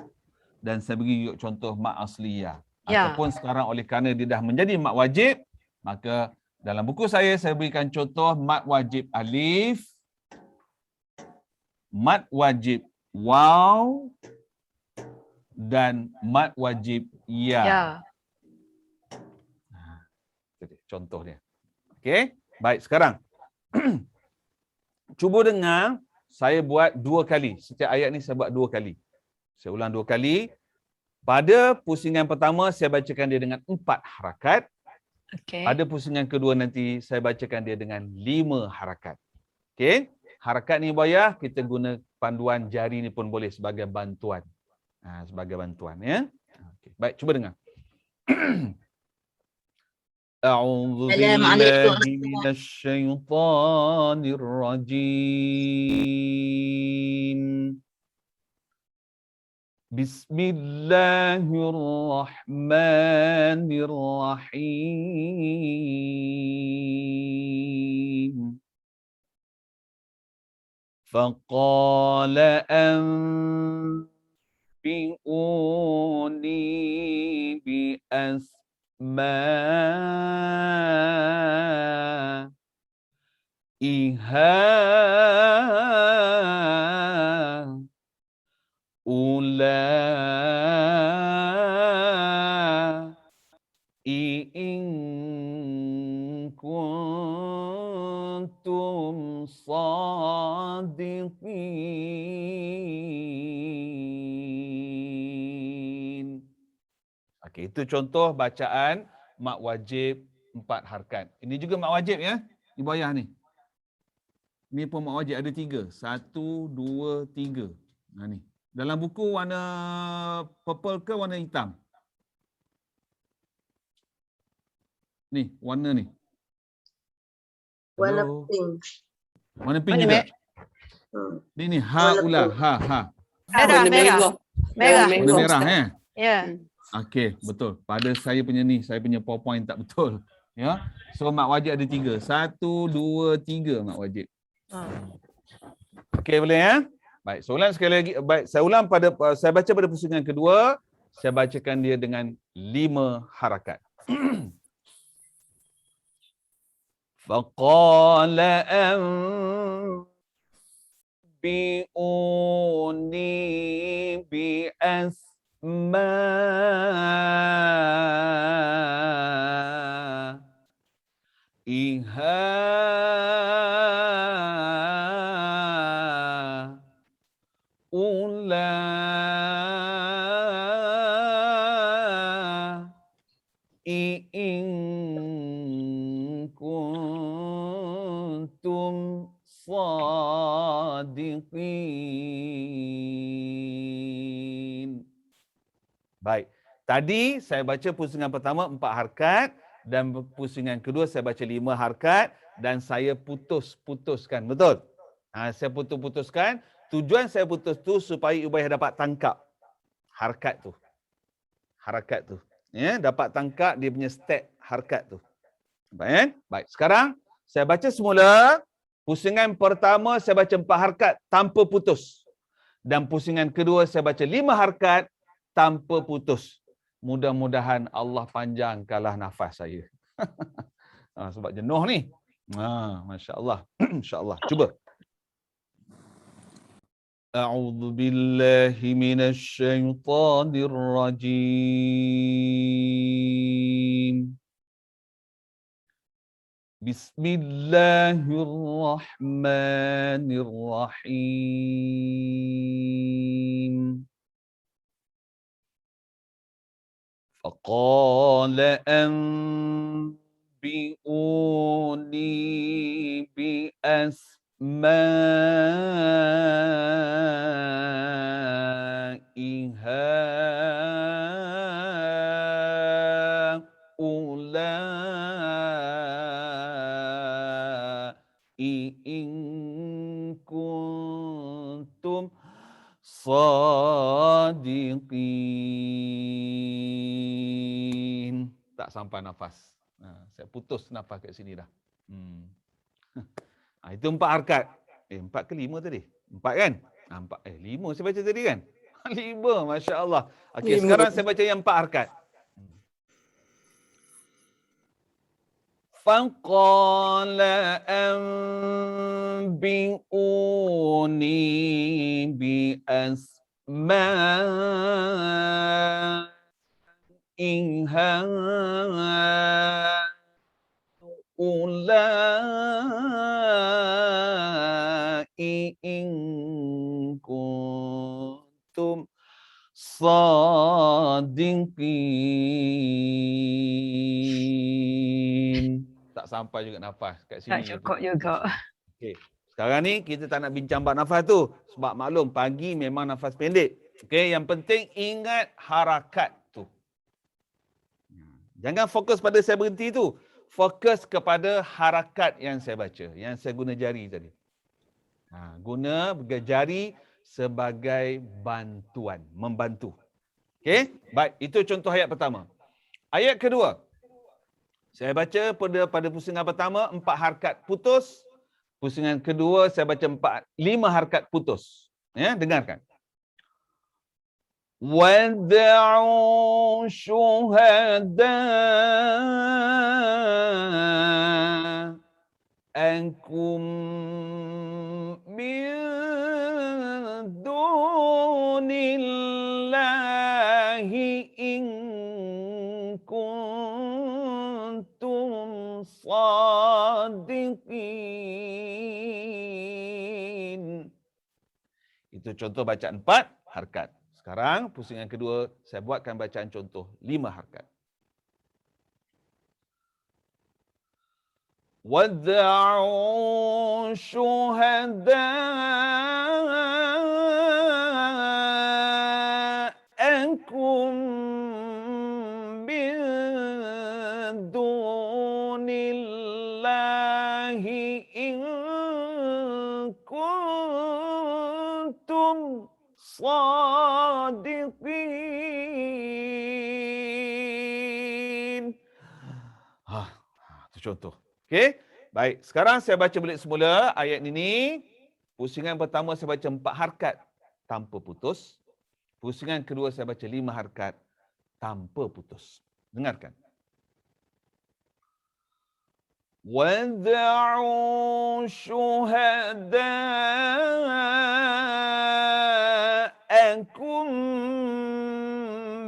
dan saya beri juga contoh mad asli ya. Ataupun sekarang oleh kerana dia dah menjadi mad wajib, maka dalam buku saya berikan contoh mad wajib alif, mad wajib waw, dan mad wajib ya. Contoh dia. Okey, baik sekarang. Cuba dengar, saya buat 2 kali. Setiap ayat ni saya buat 2 kali. Saya ulang 2 kali. Pada pusingan pertama saya bacakan dia dengan 4 harakat. Pada pusingan kedua nanti saya bacakan dia dengan 5 harakat. Okey? Harakat ni Buaya, kita guna panduan jari ni pun boleh sebagai bantuan. Sebagai bantuan ya. Okay. Baik, cuba dengar. A'udzu billahi minasy syaithanir rajim. Bismillahirrahmanirrahim. فقال أنبئوني بأسماء إن كنتم صادقين. Okey, itu contoh bacaan mad wajib 4 harakat. Ini juga mad wajib ya. Di bawah ni. Ni pun mad wajib ada 3. 1, 2, 3. Ni. Dalam buku warna purple ke warna hitam? Ni, warna ni. Warna Hello? pink. Warna pink juga? Ni ha ulah, ha. Merah. Warna merah Ya. Okey, betul. Pada saya punya ni, saya punya PowerPoint tak betul. Ya. So mad wajib ada 3. 1, 2, 3 mad wajib. Okey, boleh ya? Baik, so ulang sekali lagi. Baik, saya ulang saya baca pada pusingan kedua, saya bacakan dia dengan 5 harakat. فقال أنبئوني بأسماء هؤلاء إن كنتم sadiqin. Baik. Tadi saya baca pusingan pertama 4 harakat dan pusingan kedua saya baca 5 harakat dan saya putuskan. Betul? Saya putuskan. Tujuan saya putus tu supaya Ubayyah dapat tangkap harakat tu. Ya, dapat tangkap dia punya step harakat tu. Baik, baik. Sekarang saya baca semula. Pusingan pertama saya baca 4 harakat tanpa putus. Dan pusingan kedua saya baca 5 harakat tanpa putus. Mudah-mudahan Allah panjangkanlah nafas saya. Sebab jenuh ni. Masya-Allah. Insya-Allah. Cuba. A'udzu billahi minasy syaithanir rajim. Bismillahirrahmanirrahim. فقال أنبئوني بأسماء هؤلاء إن كنتم sadiqin. Tak sampai nafas. Saya putus nafas kat sini dah. Itu 4 harakat. 4 ke 5 tadi? 4 kan? 5 saya baca tadi kan? 5, Masya Allah. Okey, sekarang saya baca yang 4 harakat. فَقَالَ أَنْبِئُونِي بِأَسْمَاءِ هؤلاء إن كنتم صادقين. Tak sampai juga nafas kat sini. Tak cukup juga. Okey. Sekarang ni kita tak nak bincang bab nafas tu. Sebab maklum pagi memang nafas pendek. Okey, yang penting ingat harakat tu. Jangan fokus pada saya berhenti tu. Fokus kepada harakat yang saya baca. Yang saya guna jari tadi. Guna jari sebagai bantuan. Membantu. Okey? Baik, itu contoh ayat pertama. Ayat kedua. Saya baca pada pusingan pertama 4 harakat putus. Pusingan kedua saya baca 5 harakat putus. Ya, dengarkan. وَادْعُوا شُهَدَاءَكُم مِّن دُونِ اللَّهِ إِن كُنتُمْ صَادِقِينَ. Itu contoh bacaan 4 harakat. Sekarang pusingan kedua saya buatkan bacaan contoh 5 harakat. وَادْعُوا شُهَدَاءَكُم مِّن دُونِ اللَّهِ إِن كُنتُمْ صادقين. Itu contoh. Okey. Baik, sekarang saya baca balik semula ayat ini. Pusingan pertama saya baca 4 harakat tanpa putus. Pusingan kedua saya baca 5 harakat tanpa putus. Dengarkan. وَادْعُوا شُهَدَاءَكُم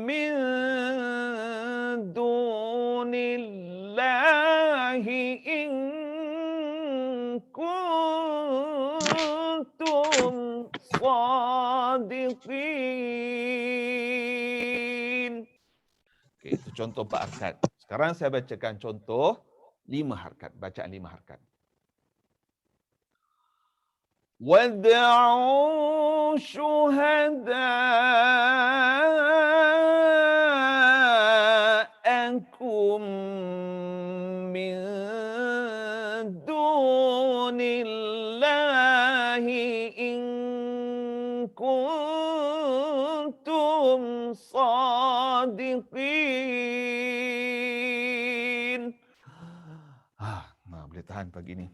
مِّن دُونِ اللَّهِ إِن كُنتُمْ صَادِقِينَ. Okey, itu contoh 4 harakat. Sekarang saya bacakan contoh 5 harakat, bacaan 5 harakat. وَادْعُوا شُهَدَاءَكُم مِّن دُونِ اللَّهِ إِن كُنتُمْ صَادِقِينَ. Boleh tahan pagi ni.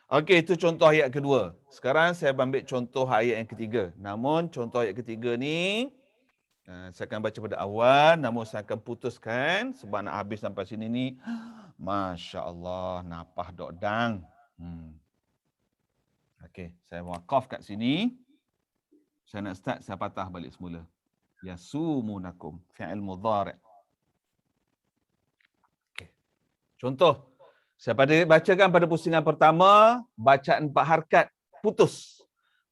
Okey, itu contoh ayat kedua. Sekarang saya ambil contoh ayat yang ketiga. Namun contoh ayat ketiga ni saya akan baca pada awal, namun saya akan putuskan sebab nak habis sampai sini ni. Masya Allah, napah dok dang. Okey, saya wakaf kat sini. Saya nak start, saya patah balik semula. Yasumunakum, fi'il mudhari'. Okey. Contoh, saya bacakan pada pusingan pertama, bacaan 4 harakat, putus.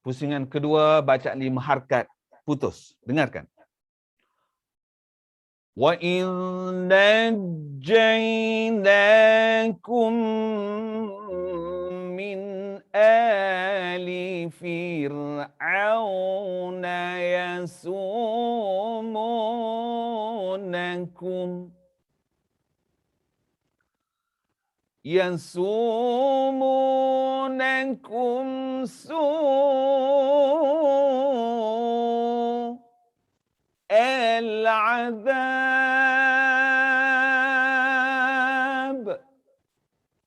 Pusingan kedua, bacaan 5 harakat, putus. Dengarkan. وَإِذْ نَجَّيْنَاكُمْ مِنْ آلِ فِرْعَوْنَ يَسُومُونَكُمْ سُوءَ الْعَذَابِ.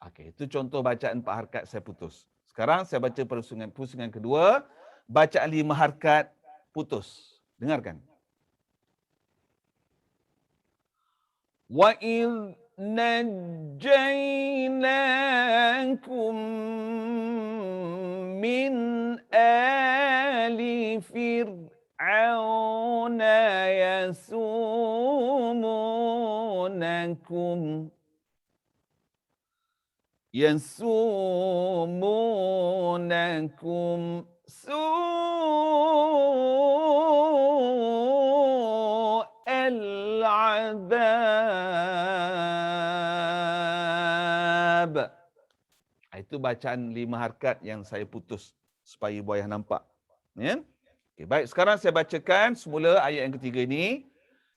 Okey, itu contoh bacaan 4 harakat saya putus. Sekarang saya baca pusingan kedua, bacaan 5 harakat putus. Dengarkan. وَإِذْ نَجَّيْنَاكُمْ مِنْ آلِ فِرْعَوْنَ يَسُومُونَكُمْ سُوءَ الْعَذَابِ. Itu bacaan 5 harakat yang saya putus supaya buayah nampak. Ya? Okay, baik, sekarang saya bacakan semula ayat yang ketiga ini.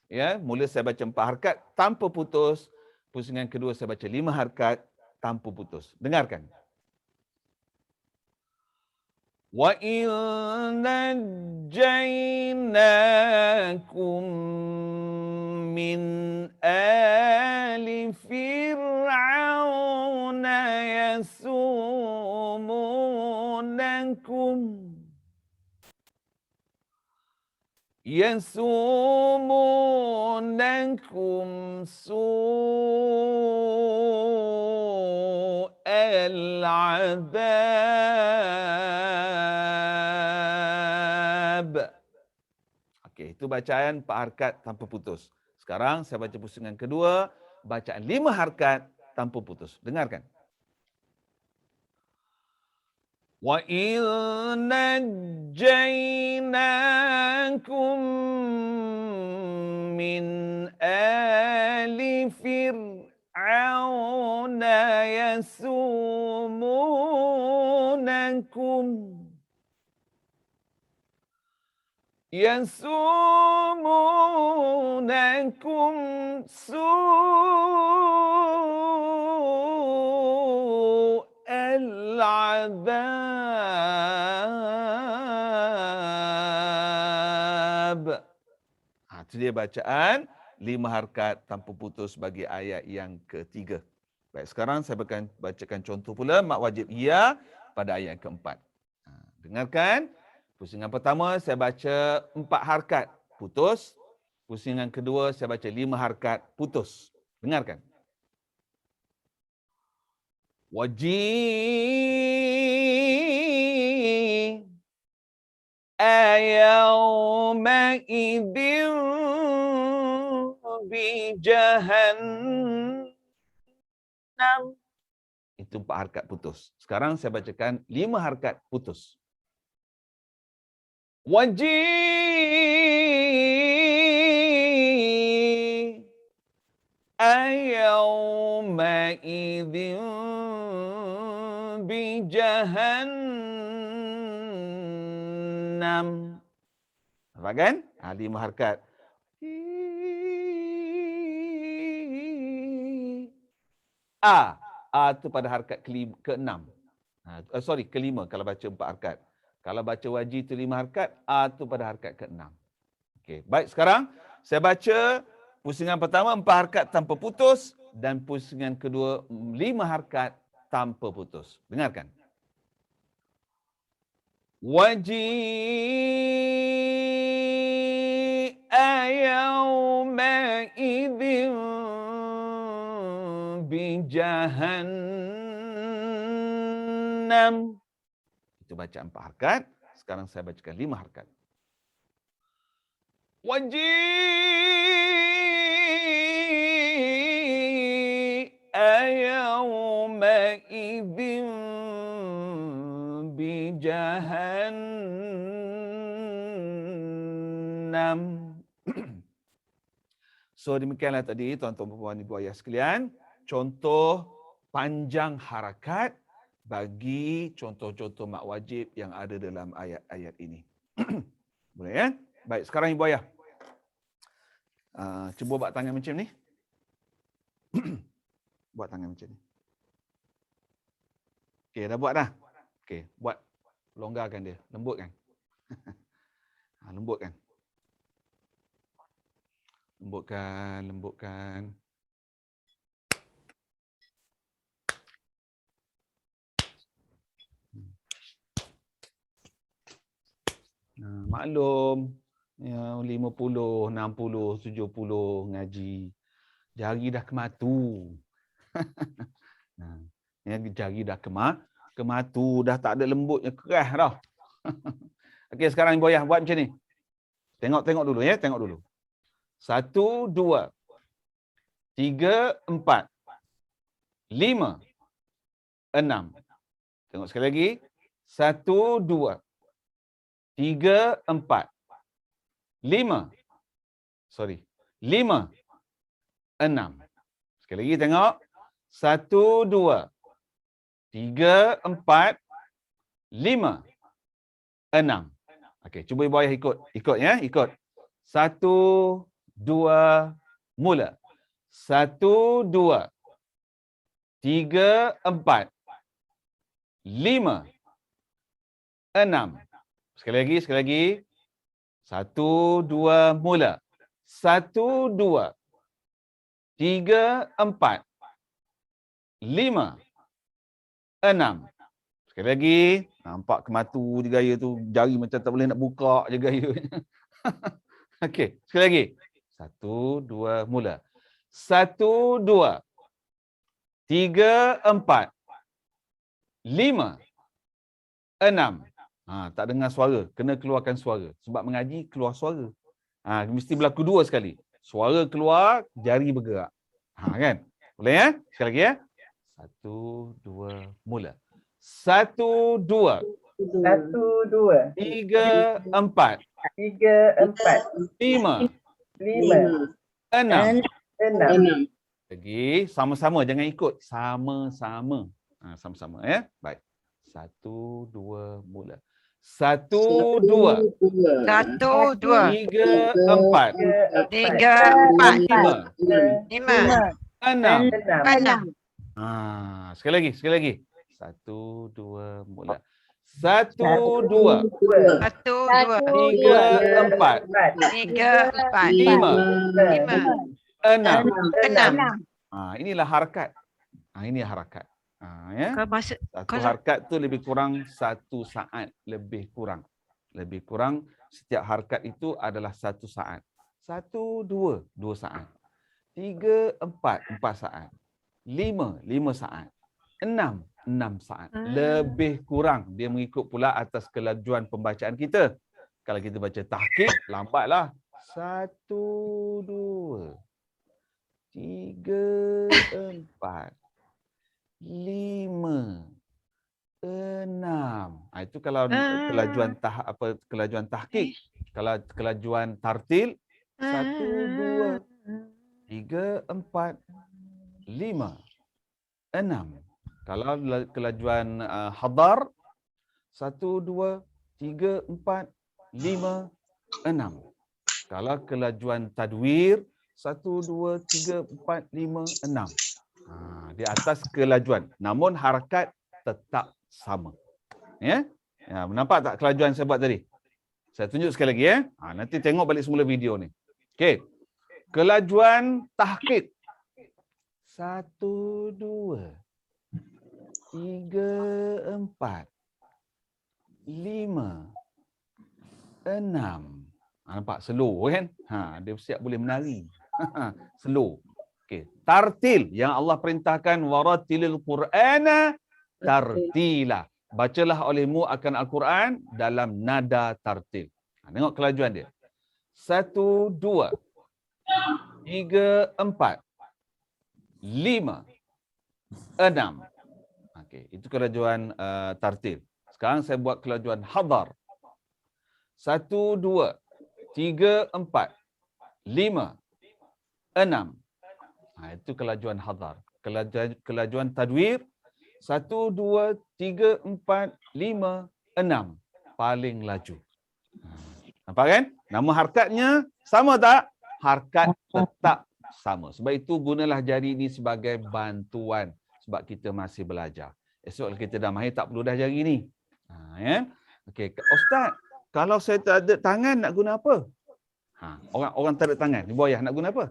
Ya, mula saya baca 4 harakat tanpa putus. Pusingan kedua saya baca 5 harakat tanpa putus. Dengarkan. وَإِذْ نَجَّيْنَاكُمْ مِنْ آلِ فِرْعَوْنَ يَسُومُونَكُمْ سُوءَ الْعَذَابِ. Okey, itu bacaan 4 harakat tanpa putus. Sekarang saya baca pusingan kedua, bacaan 5 harakat tanpa putus. Dengarkan. وَإِذْ نَجَّيْنَاكُمْ مِنْ آلِ فِرْعَوْنَ يَسُومُونَكُمْ سُوءَ الْعَذَابِ. Itu dia bacaan 5 harakat tanpa putus bagi ayat yang ketiga. Baik, sekarang saya akan bacakan contoh pula mak wajib ya pada ayat yang keempat. Dengarkan. Pusingan pertama saya baca 4 harakat putus. Pusingan kedua saya baca 5 harakat putus. Dengarkan. يَوْمَئِذٍ بِجَهَنَّمَ. Itu 4 harakat putus. Sekarang saya bacakan 5 harakat putus. يَوْمَئِذٍ بِجَهَنَّمَ enam. Nampak kan? 5 harakat. A tu pada harakat ke-6. Kelima kalau baca 4 harakat. Kalau baca wajib tu 5 harakat, A tu pada harakat ke-6. Okey, baik, sekarang saya baca pusingan pertama 4 harakat tanpa putus dan pusingan kedua 5 harakat tanpa putus. Dengarkan. Waji'a yawma'idhin bijahannam. Itu baca 4 harakat. Sekarang saya bacakan 5 harakat. Waji'a yawma'idhin bijahannam. So demikianlah tadi tuan-tuan dan puan ibu ayah sekalian, contoh panjang harakat bagi contoh-contoh mak wajib yang ada dalam ayat-ayat ini. Boleh ya? Baik, sekarang ibu ayah. Cuba buat tangan macam ni. Buat tangan macam ni. Okey, dah buat dah. Okey, buat longgarkan dia, lembutkan. Lembutkan. Lembutkan. Maklum, ya, 50, 60, 70 ngaji. Jari dah kematu. Jari dah kematu, dah tak ada lembutnya, keras dah. Okey, sekarang ibu ayah buat macam ni. Tengok dulu ya, tengok dulu. 1, 2, 3, 4, 5, 6. Tengok sekali lagi. 1, 2, 3, 4, 5. 5, 6. Sekali lagi tengok. 1, 2, 3, 4, 5, 6. Okey, cuba ibu ayah ikut. Ikut ya, ikut. 1, 2, mula. 1, 2, 3, 4, 5, 6. Sekali lagi. 1, 2, mula. 1, 2, 3, 4, 5, 6. Sekali lagi. Nampak kematu je gaya tu. Jari macam tak boleh nak buka je gaya. Okey, sekali lagi. 1, 2, mula. 1, 2, 3, 4, 5, 6. Tak dengar suara. Kena keluarkan suara. Sebab mengaji keluar suara. Mesti berlaku 2 sekali. Suara keluar, jari bergerak. Kan? Boleh ya? Sekali lagi ya. 1, 2, mula. 1, 2, 3, 4, 5, 6. Lagi, sama-sama, jangan ikut. Sama-sama. Sama-sama ya. Baik. 1, 2, mula. 1, 2, 1, 2, 3, 4, 3, 4, 5, 5, 6. 6. Sekali lagi. 1, 2, mula. 1, 2, 1, 2, 3, 4, 3, 4, 5, 5, 6. 6. Inilah harakat. Ini harakat. Ya. Kalau masuk, Satu harakat tu lebih kurang 1 saat. Lebih kurang. Setiap harakat itu adalah 1 saat. 1, 2, 2 saat. 3, 4, 4 saat. 5, 5 saat. 6, 6 saat. Lebih kurang. Dia mengikut pula atas kelajuan pembacaan kita. Kalau kita baca tahqiq, lambatlah. 1, 2, 3, 4, 5, 6. Itu kalau kelajuan tahqiq. Kalau kelajuan tartil, 1, 2, 3, 4, 5, 6. Kalau kelajuan hadar, 1, 2, 3, 4, 5, 6. Kalau kelajuan tadwir 1, 2, 3, 4, 5, 6. Di atas kelajuan. Namun harakat tetap sama. Ya? Nampak tak kelajuan saya buat tadi? Saya tunjuk sekali lagi ya. Nanti tengok balik semula video ni. Okey. Kelajuan tahqiq. 1, 2, 3, 4, 5, 6. Nampak slow kan? Dia siap boleh menari. Slow. Okey. Tartil yang Allah perintahkan waratilil Qur'ana tartila. Bacalah olehmu akan Al-Quran dalam nada tartil. Tengok kelajuan dia. 1, 2, 3, 4, 5, 6. Okey, itu kelajuan tartil. Sekarang saya buat kelajuan hadar. 1, 2, 3, 4, 5, 6. Itu kelajuan hadar. Kelajuan tadwir 1, 2, 3, 4, 5, 6. Paling laju. Nampak kan? Nama harkatnya sama tak? Harkat tetap sama. Sebab itu gunalah jari ini sebagai bantuan. Sebab kita masih belajar. Esok kita dah mahir tak perlu dah jari ni. Ya? Okey, Ustaz, kalau saya tak ada tangan nak guna apa? Orang tak ada tangan, di bawah nak guna apa?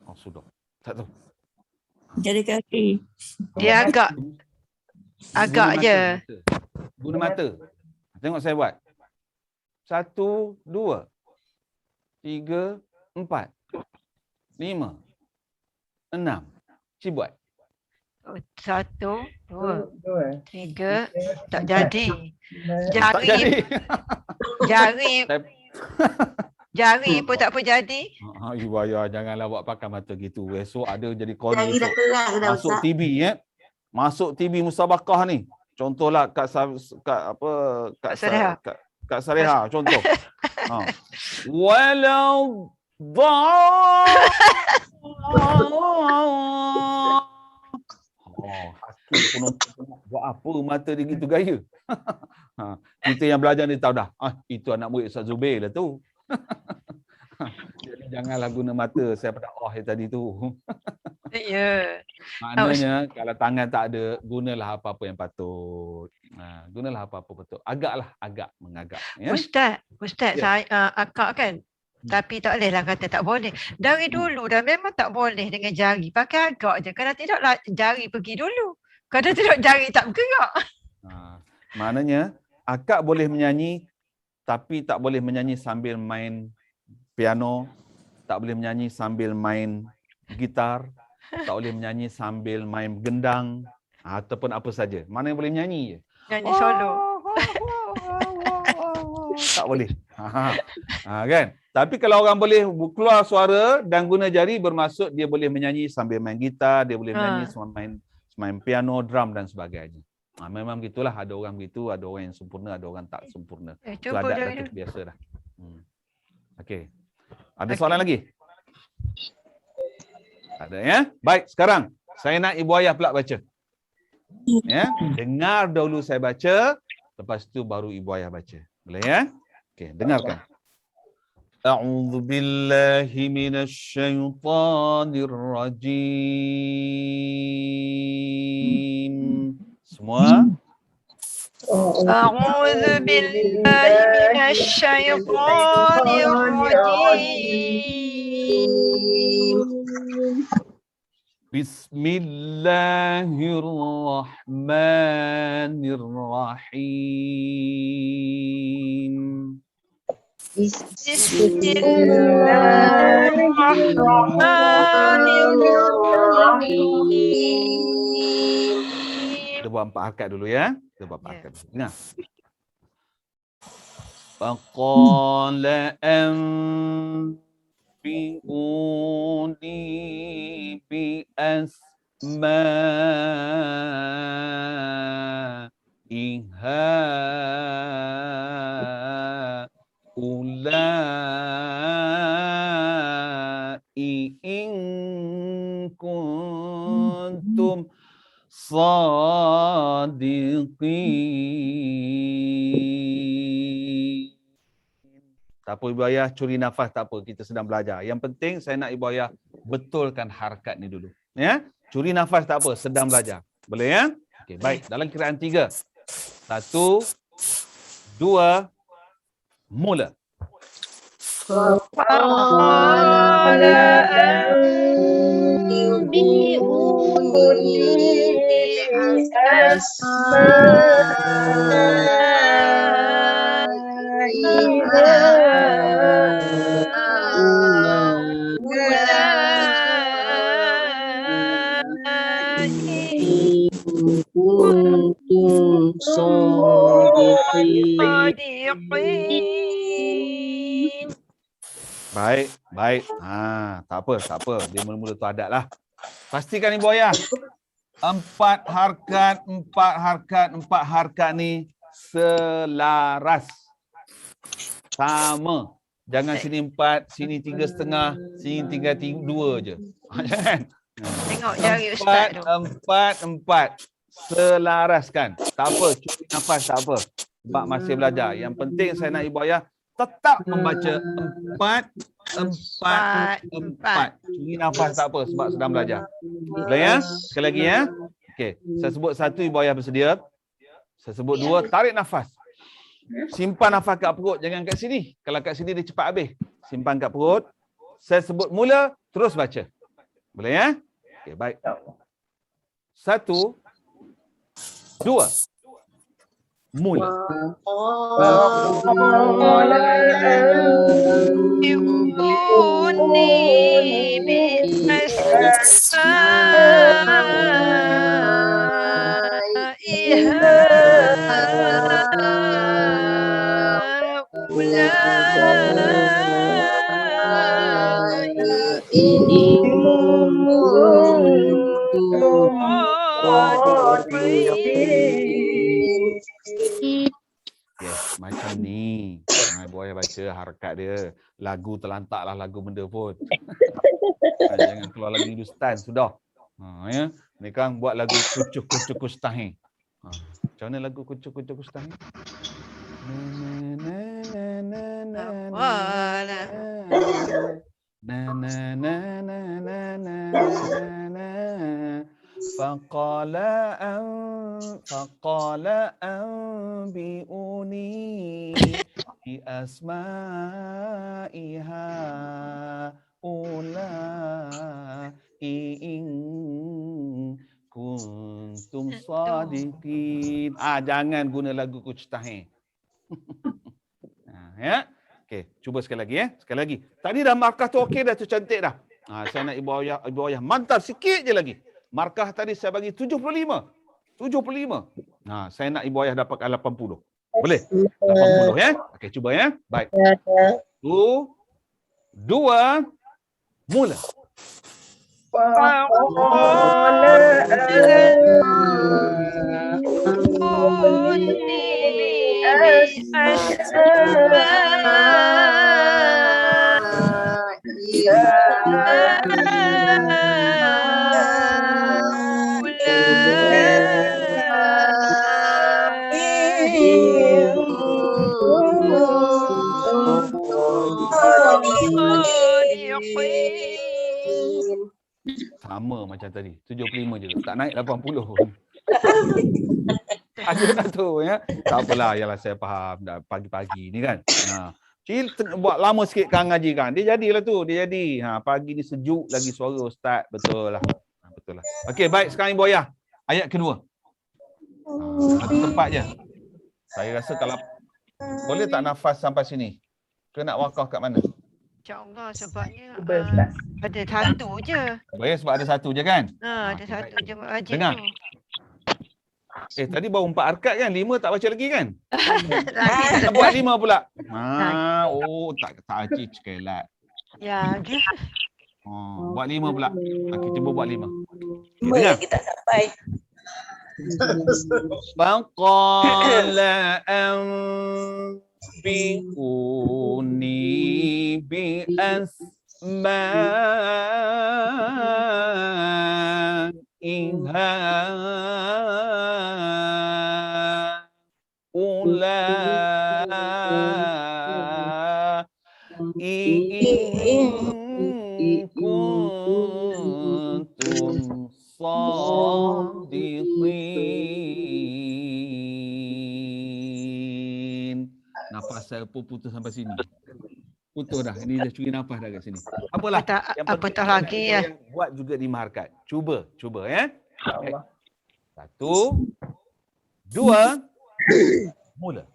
Oh, sudah. Tak tahu. Jari kaki. Dia agak Guna je. Guna mata. Tengok saya buat. 1, 2, 3, 4, 5, 6. Cik buat. 1, 2, 2, 3. Tak jadi. Tak jadi. Jari jari pun tak pun jadi. Ibu ayah janganlah buat pakai mata gitu. Esok ada jadi koni Jari dah esok. kerak dah Masuk Ustaz. TV ya. Masuk TV musabakah ni. Contohlah kat Sareha. Kat Sareha contoh. Walau hakim penonton buat apa mata dia gitu gaya. Kita yang belajar ni tahu dah. Itu anak murid Ustaz Zubair lah tu. Jadi janganlah guna mata saya pada tadi tu. Ya. Maknanya kalau tangan tak ada, gunalah apa-apa yang patut. Gunalah apa-apa betul. Agak mengagak. Ya? Ustaz, Ya. saya akak kan. Tapi tak bolehlah kata tak boleh. Dari dulu dah memang tak boleh dengan jari. Pakai agak je. Kalau tidaklah jari pergi dulu. Kalau tidak jari tak bergerak. Maknanya akak boleh menyanyi tapi tak boleh menyanyi sambil main piano, tak boleh menyanyi sambil main gitar, tak boleh menyanyi sambil main gendang ataupun apa saja. Mana yang boleh menyanyi je. Nyanyi solo. Tak boleh. Kan? Tapi kalau orang boleh keluar suara dan guna jari bermaksud dia boleh menyanyi sambil main gitar, dia boleh menyanyi sambil main piano, drum dan sebagainya. Memang gitulah, ada orang begitu, ada orang yang sempurna, ada orang tak sempurna. Itu Cuba adat dulu. dah biasa dah. Okey. Ada soalan lagi? Ada ya? Baik, sekarang saya nak Ibu Ayah pula baca. Ya, dengar dahulu saya baca, lepas tu baru Ibu Ayah baca. Boleh ya? Okey, dengarkan. A'udzu billahi minasyaitonir rajim. Semua? أعوذ بالله من الشيطان الرجيم Bismillahirrahmanirrahim. بسم الله الرحمن الرحيم. Kita buat 4 harakat dulu ya. Kita buat 4 harakat dulu. Dengar. Faqala anfi'uni bi asma'iha ulai in kuntum sadiqin. Tak apa Ibu Ayah curi nafas, tak apa, kita sedang belajar. Yang penting saya nak Ibu Ayah betulkan harakat ni dulu. Ya? Curi nafas tak apa, sedang belajar. Boleh ya? Okey, baik. Dalam kiraan 3. 1, 2, mula. فقال أنبئوني kuntum shadiqin. صادقين. Baik, baik. Tak apa. Dia mula-mula tu adat lah. Pastikan Ibu Ayah. 4 harkat ni selaras. Sama. Jangan sini 4, sini 3,5, sini tinggal 2 je. Jangan. Tengok jari Ustaz tu. 4. Selaraskan. Tak apa, curi nafas tak apa. Sebab masih belajar. Yang penting saya nak Ibu Ayah tetap membaca 4. Curi nafas tak apa sebab sedang belajar. Boleh ya? Sekali lagi ya. Okey, saya sebut 1, Ibu Ayah bersedia. Saya sebut 2, tarik nafas. Simpan nafas kat perut, jangan kat sini. Kalau kat sini dia cepat habis. Simpan kat perut. Saya sebut mula, terus baca. Boleh ya? Okey, baik. 1, 2. Mula. Yes, macam ni. Ibu Ayah baca harakat dia. Lagu terlantaklah lagu benda pun. Jangan keluar lagu Hindustan sudah. Ya. Ni kan buat lagu kucuk-kucuk kustahi. Macam mana lagu kucuk-kucuk kustahi? Faqala anbi'uni bi asma'iha in kuntum sadiqin. Jangan guna lagu kuctahi. Ya. Okey, cuba sekali lagi ya. Sekali lagi. Tadi dah markah tu okey dah, tu cantik dah. Saya nak Ibu Ayah mantap sikit je lagi. Markah tadi saya bagi 75. Saya nak Ibu Ayah dapatkan 80. Boleh? 80 ya. Okey, cuba ya. Baik. 1, 2, mula. Sama macam tadi, 75 je. Tak naik 80 pun. Ada dah tu ya. Tak apalah, yalah saya faham dah pagi-pagi ni kan. Buat lama sikit kan ngaji kan. Dia jadilah tu, dia jadi. Pagi ni sejuk lagi suara ustaz, betul lah. Betul lah. Okey, baik sekarang Ibu Ayah. Ayat kedua. Satu tempat je. Saya rasa kalau boleh tak nafas sampai sini? Ke nak wakaf kat mana? InsyaAllah sebabnya Ustaz. ada satu je. Boleh sebab ada satu je kan? Ada satu je wajib Dengar. tu. Tadi baru 4 harkat kan? 5 tak baca lagi kan? Lagi Tak buat 5 pula. Tak acik cekelat. ya, je. Buat 5 pula. Kita cuba buat 5. Dengar. Kita sampai. Faqala anbi'uni bi asma'iha kuntum sadiqin. Nafas saya pun putus sampai sini. Putus dah. Ini dah curi nafas dah kat sini. Apalah. Yang penting apatah lagi ya. buat juga 5 harakat. Cuba ya. Allah. 1, 2, mula.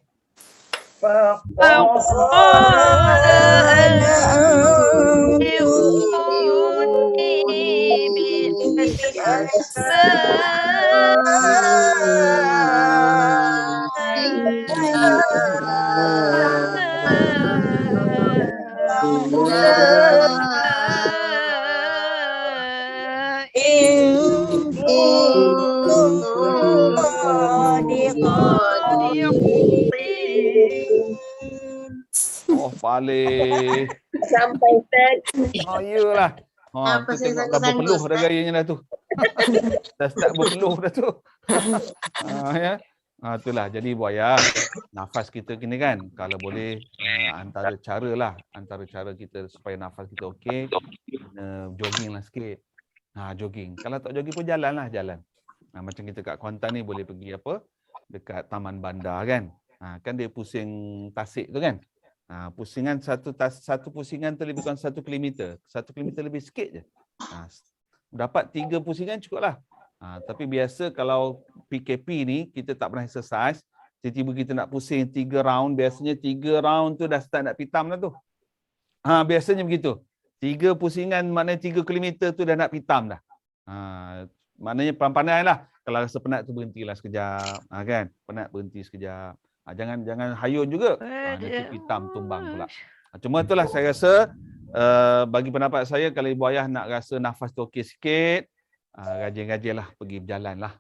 Oh, paling. Sampai Ustaz. Oh, iyalah. Ha, Apa tu saya tengok dah sanggup-sanggup, berpeluh dah Ustaz? gayanya dah tu. Dah start berpeluh dah tu. Ya. Itulah. Jadi buaya, nafas kita kini kan, kalau boleh antara cara kita supaya nafas kita okey, jogging lah sikit. Jogging. Kalau tak jogging pun jalan. Macam kita kat Kuantan ni boleh pergi dekat Taman Bandar kan. Kan dia pusing tasik tu kan. Pusingan satu pusingan tu lebih kurang 1 kilometer. 1 kilometer lebih sikit je. Dapat 3 pusingan cukup lah. Tapi biasa kalau PKP ni kita tak pernah exercise, tiba-tiba kita nak pusing 3 round, biasanya 3 round tu dah start nak pitam dah tu. Biasanya begitu. 3 pusingan maknanya 3 kilometer tu dah nak pitam dah. Maknanya pandai-pandai lah. Kalau rasa penat tu berhentilah sekejap. Kan? Penat berhenti sekejap. Jangan hayun juga. Nanti pitam tumbang pula. Cuma itulah saya rasa bagi pendapat saya, kalau ibu ayah nak rasa nafas tu okey sikit, rajin-rajin lah pergi berjalan.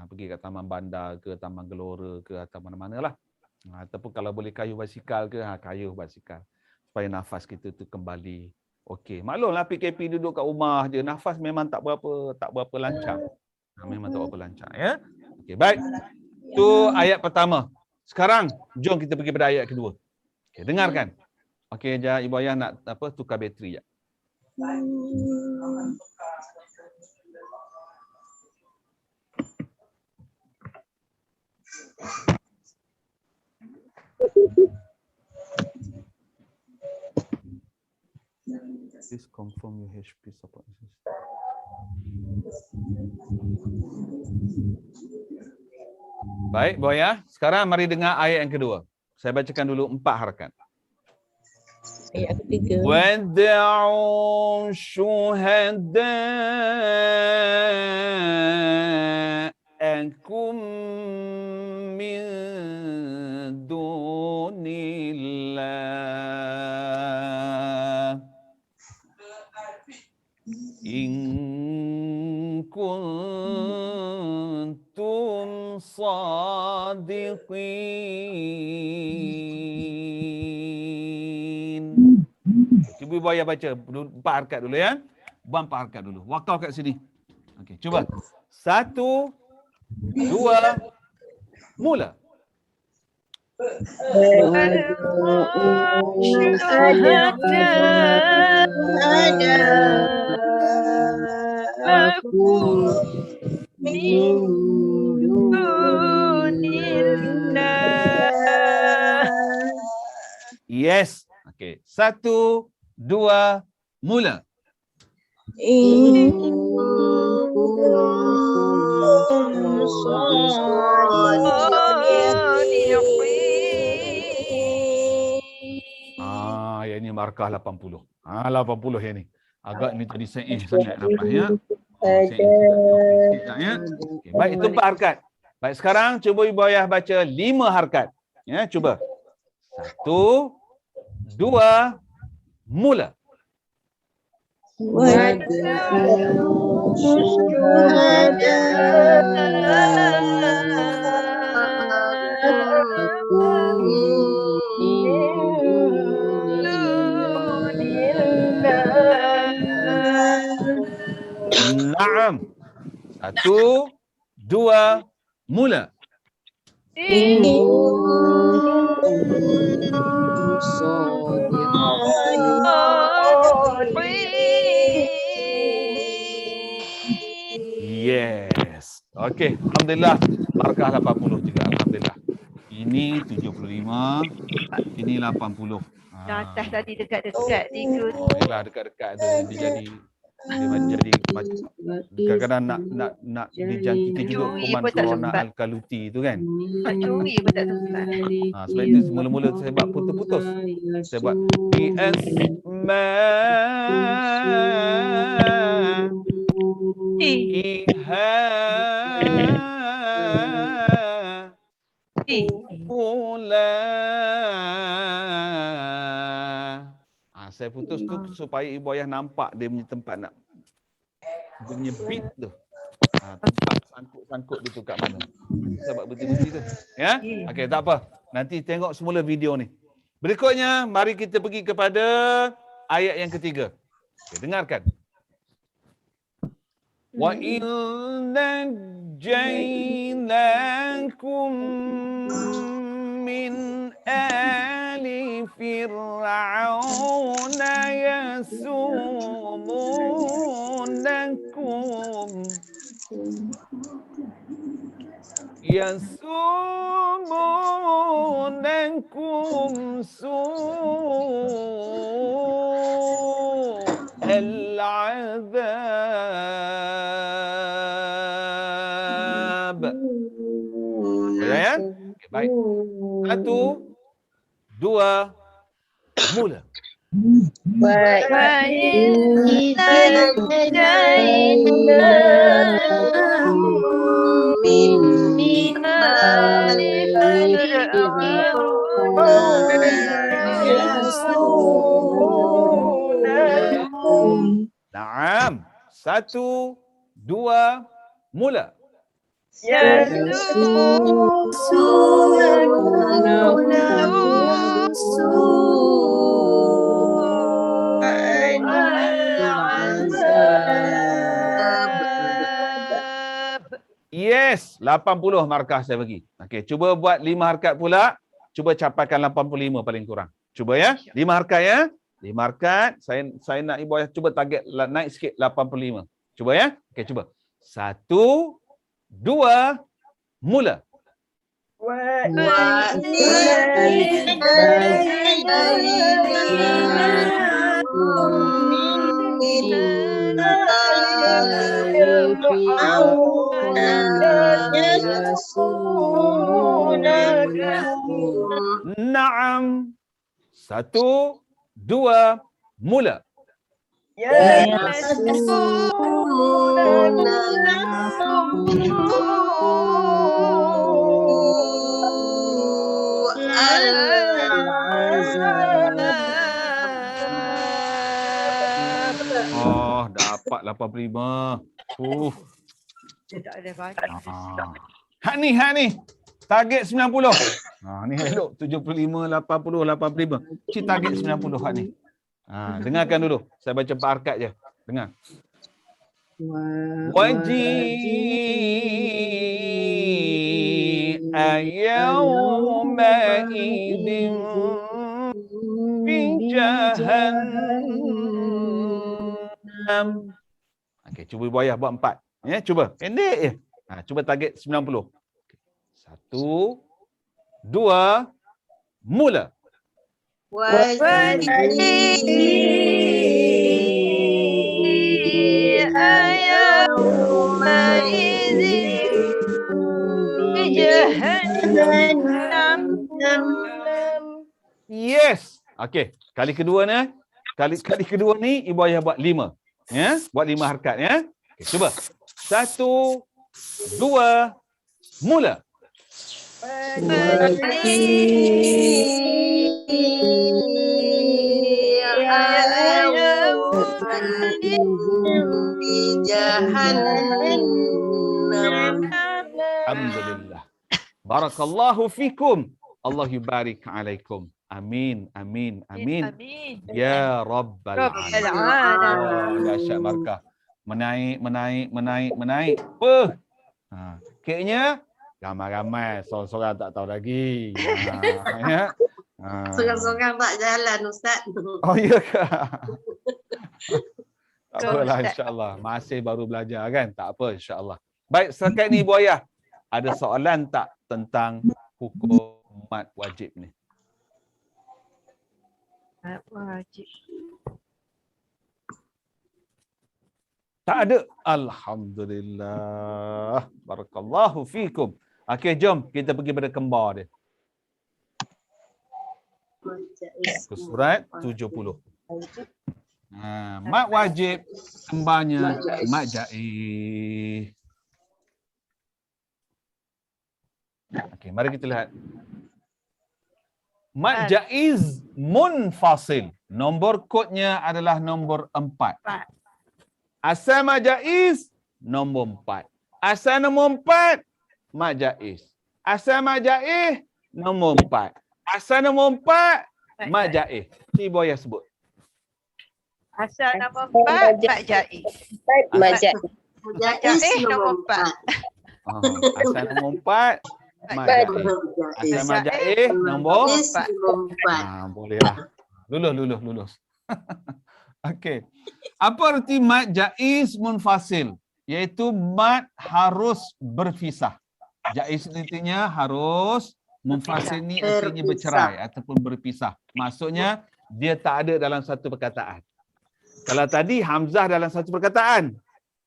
Pergi ke Taman Bandar ke, Taman Gelora ke, atau mana-mana lah. Ataupun kalau boleh kayuh basikal ke, kayuh basikal. Supaya nafas kita tu kembali okey. Maklumlah PKP duduk kat rumah je, nafas memang tak berapa lancar. Memang tak berapa lancar ya. Okey, baik. Itu ayat pertama. Sekarang jom kita pergi pada ayat kedua. Okey, dengarkan. Okey, ibu ayah nak tukar bateri ya. Please confirm your HP support. Baik, Bu Ayah. Sekarang mari dengar ayat yang kedua. Saya bacakan dulu 4 harakat. Ayat ketiga. Wad'u syuhada'akum min dunillah in kuntum sadiqin. Cuba ibu ayah baca 4 harakat dulu ya. Buang 4 harakat dulu. Wakaf kat sini. Okey, cuba. 1, 2, mula. Yes. Okey. 1, 2, mula. Yang ini markah 80. 80 yang ni. Agak ni tadi sa'ih sangat nafas ya. Ya. Okay, baik, itu 4 harakat. Baik, sekarang cuba ibu ayah baca 5 harakat. Ya, cuba. 1, 2, mula. Naam. 1, 2, mula. Okey, alhamdulillah. Markah 80 juga, alhamdulillah. Ini 75, ini 80. Atas tadi dekat-dekat ni ke? Yalah, dekat-dekat tu dia jadi kadang-kadang nak dijangkiti juga Curi kuman pun tak corona sempat. al-kaluti tu kan. Nak curi pun tak sempat. Sebab itu mula-mula saya buat putus-putus. Saya buat Isma Iha Ula. Saya putus tu supaya ibu ayah nampak dia punya tempat nak dia punya beat tu. Tempat sangkut-sangkut dia tu kat mana. Saya buat berhenti-berhenti tu. Ya? Okey, tak apa. Nanti tengok semula video ni. Berikutnya, mari kita pergi kepada ayat yang ketiga. Okay, dengarkan. Wa inna jainakum min ali fir'auna yasumunakum su'al azab. Ya? Okay, baik. 1, 2, mula. Naam. 1, 2, mula. Yes, 80 markah saya bagi. Okey, cuba buat 5 harakat pula. Cuba capaikan 85 paling kurang. Cuba ya. 5 harakat ya. 5 harakat. Saya nak ibu ayah cuba target naik sikit 85. Cuba ya. Okey, cuba. 1, 2, mula. Naam. 1, 2, mula. Oh, dapat 85. Dia tak ada banyak. Hak ni. Target 90. Ni elok 75, 80, 85. Cik target 90 hak ni. Dengarkan dulu. Saya baca 4 harakat je. Dengar. Yawma idin fi jahannam. Okey, cuba ibu ayah buat 4. Ya, cuba. Pendek je. Cuba target 90. 1, 2, mula. Yes. Okey, kali kedua ni, kali kedua ni ibu ayah buat 5. Ya, buat 5 harakat ya. Okey, cuba. 1, 2, mula. Alhamdulillah. Barakallahu fikum. Allah yubarik alaikum. Amin, amin, amin. Ya Rabbal Alamin. Dahsyat markah. Menaik. Kayaknya ramai-ramai, seorang-seorang tak tahu lagi. Ya. Seorang-seorang tak jalan, Ustaz. Oh, ya ke? Tak apalah, insyaAllah. Masih baru belajar kan? Tak apa, insyaAllah. Baik, setakat ni Ibu Ayah, ada soalan tak tentang hukum mad wajib ni? Wajib. Tak ada. Alhamdulillah. Barakallahu fikum. Okey, jom kita pergi pada kembar dia. Muka surat 70. Mad wajib, kembarnya mad jaiz. Okey, mari kita lihat. Mad jaiz munfasil. Nombor kodnya adalah nombor 4. Asal mad jaiz nombor 4. Asal nombor 4 mad jaiz. Asal mad jaiz nombor 4. Asal nombor 4 mad jaiz. Ibu Ayah sebut. Asal nombor 4 mad jaiz. Mad jaiz. Jaiz nombor 4. Asal nombor 4 mad jaiz. Asal mad jaiz nombor 4. Bolehlah. Lulus. Okey. Apa arti mad jaiz munfasil? Iaitu mad harus berpisah. Jaiz artinya harus, munfasil ni artinya bercerai ataupun berpisah. Maksudnya dia tak ada dalam satu perkataan. Kalau tadi hamzah dalam satu perkataan,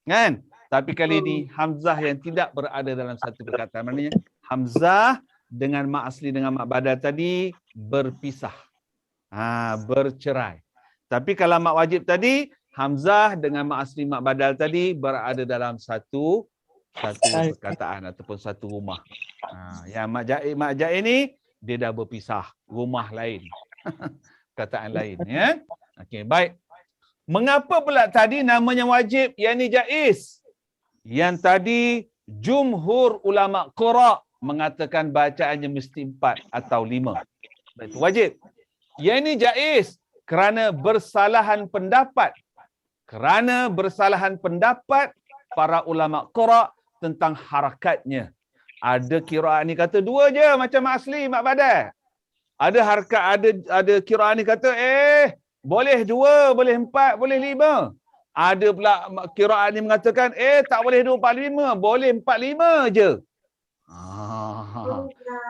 kan? Tapi kali ini hamzah yang tidak berada dalam satu perkataan. Maknanya hamzah dengan mak asli dengan mak badal tadi berpisah. Bercerai. Tapi kalau mak wajib tadi, hamzah dengan mak asli mak badal tadi berada dalam satu perkataan ataupun satu rumah. Yang mak jaiz ni dia dah berpisah, rumah lain. Perkataan lain, ya. Okey, baik. Mengapa pula tadi namanya wajib, yang ni jaiz? Yang tadi jumhur ulama qura mengatakan bacaannya mesti 4 atau 5. Itu wajib. Yang ni jaiz kerana bersalahan pendapat. Kerana bersalahan pendapat para ulama qura tentang harakatnya. Ada qiraat ni kata 2 je macam asli mak badal. Ada harakat, ada qiraat ni kata boleh 2, boleh 4, boleh 5. Ada pula qiraat ni mengatakan tak boleh 2-4-5, boleh 4-5 je.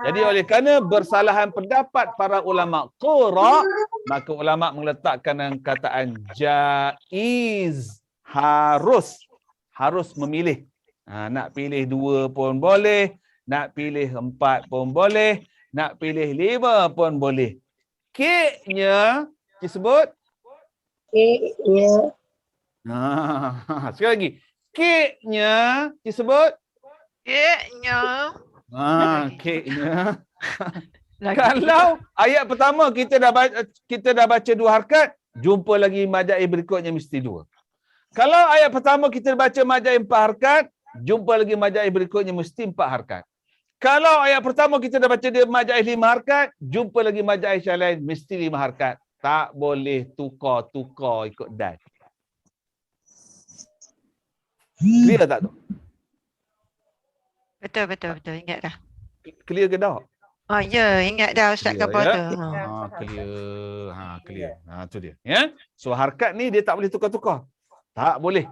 Jadi oleh kerana bersalahan pendapat para ulama qura, maka ulama meletakkan kataan jaiz, harus memilih. Nak pilih 2 pun boleh, nak pilih 4 pun boleh, nak pilih 5 pun boleh. K-nya disebut? K-nya. Sekali lagi. K-nya disebut? K-nya. K-nya. Kalau ayat pertama kita dah baca 2 harakat, jumpa lagi mad jaiz berikutnya mesti 2. Kalau ayat pertama kita baca mad jaiz 4 harakat, jumpa lagi mad jaiz berikutnya mesti 4 harakat. Kalau ayat pertama kita dah baca dia mad jaiz 5 harakat, jumpa lagi mad jaiz yang lain mesti 5 harakat. Tak boleh tukar-tukar ikut dan. Clear tak tu? Betul. Ingat dah. Clear ke tak? Ya, ingat dah Ustaz Kabah tu. Clear. Tu dia. Ya. So harakat ni dia tak boleh tukar-tukar. Tak boleh.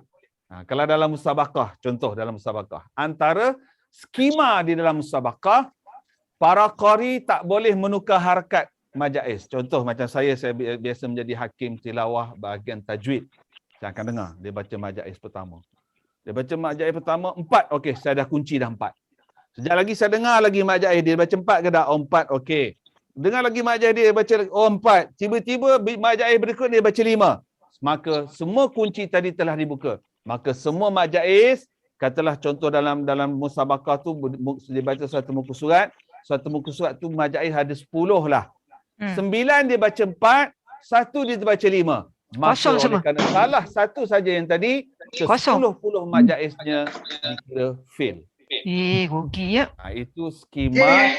Kalau dalam musabaqah, contoh dalam musabaqah, antara skema di dalam musabaqah, para qari tak boleh menukar harakat mad jaiz. Contoh macam saya biasa menjadi hakim tilawah bahagian tajwid. Saya akan dengar dia baca mad jaiz pertama. Dia baca mad jaiz pertama 4, okey, saya dah kunci dah 4. Sekejap lagi saya dengar lagi mad jaiz dia baca 4 ke tak? 4, okey. Dengar lagi mad jaiz dia baca 4. Tiba-tiba mad jaiz berikut dia baca 5. Maka semua kunci tadi telah dibuka. Maka semua mad jaiz, katalah contoh dalam musabaqah tu dia baca satu muka surat tu mad jaiz ada 10 lah. 9 dia baca 4, 1 dia baca 5. Maka oleh kerana salah satu saja yang tadi, ke-10 mad jaiznya dikira fail. Rugi ya. Itu skema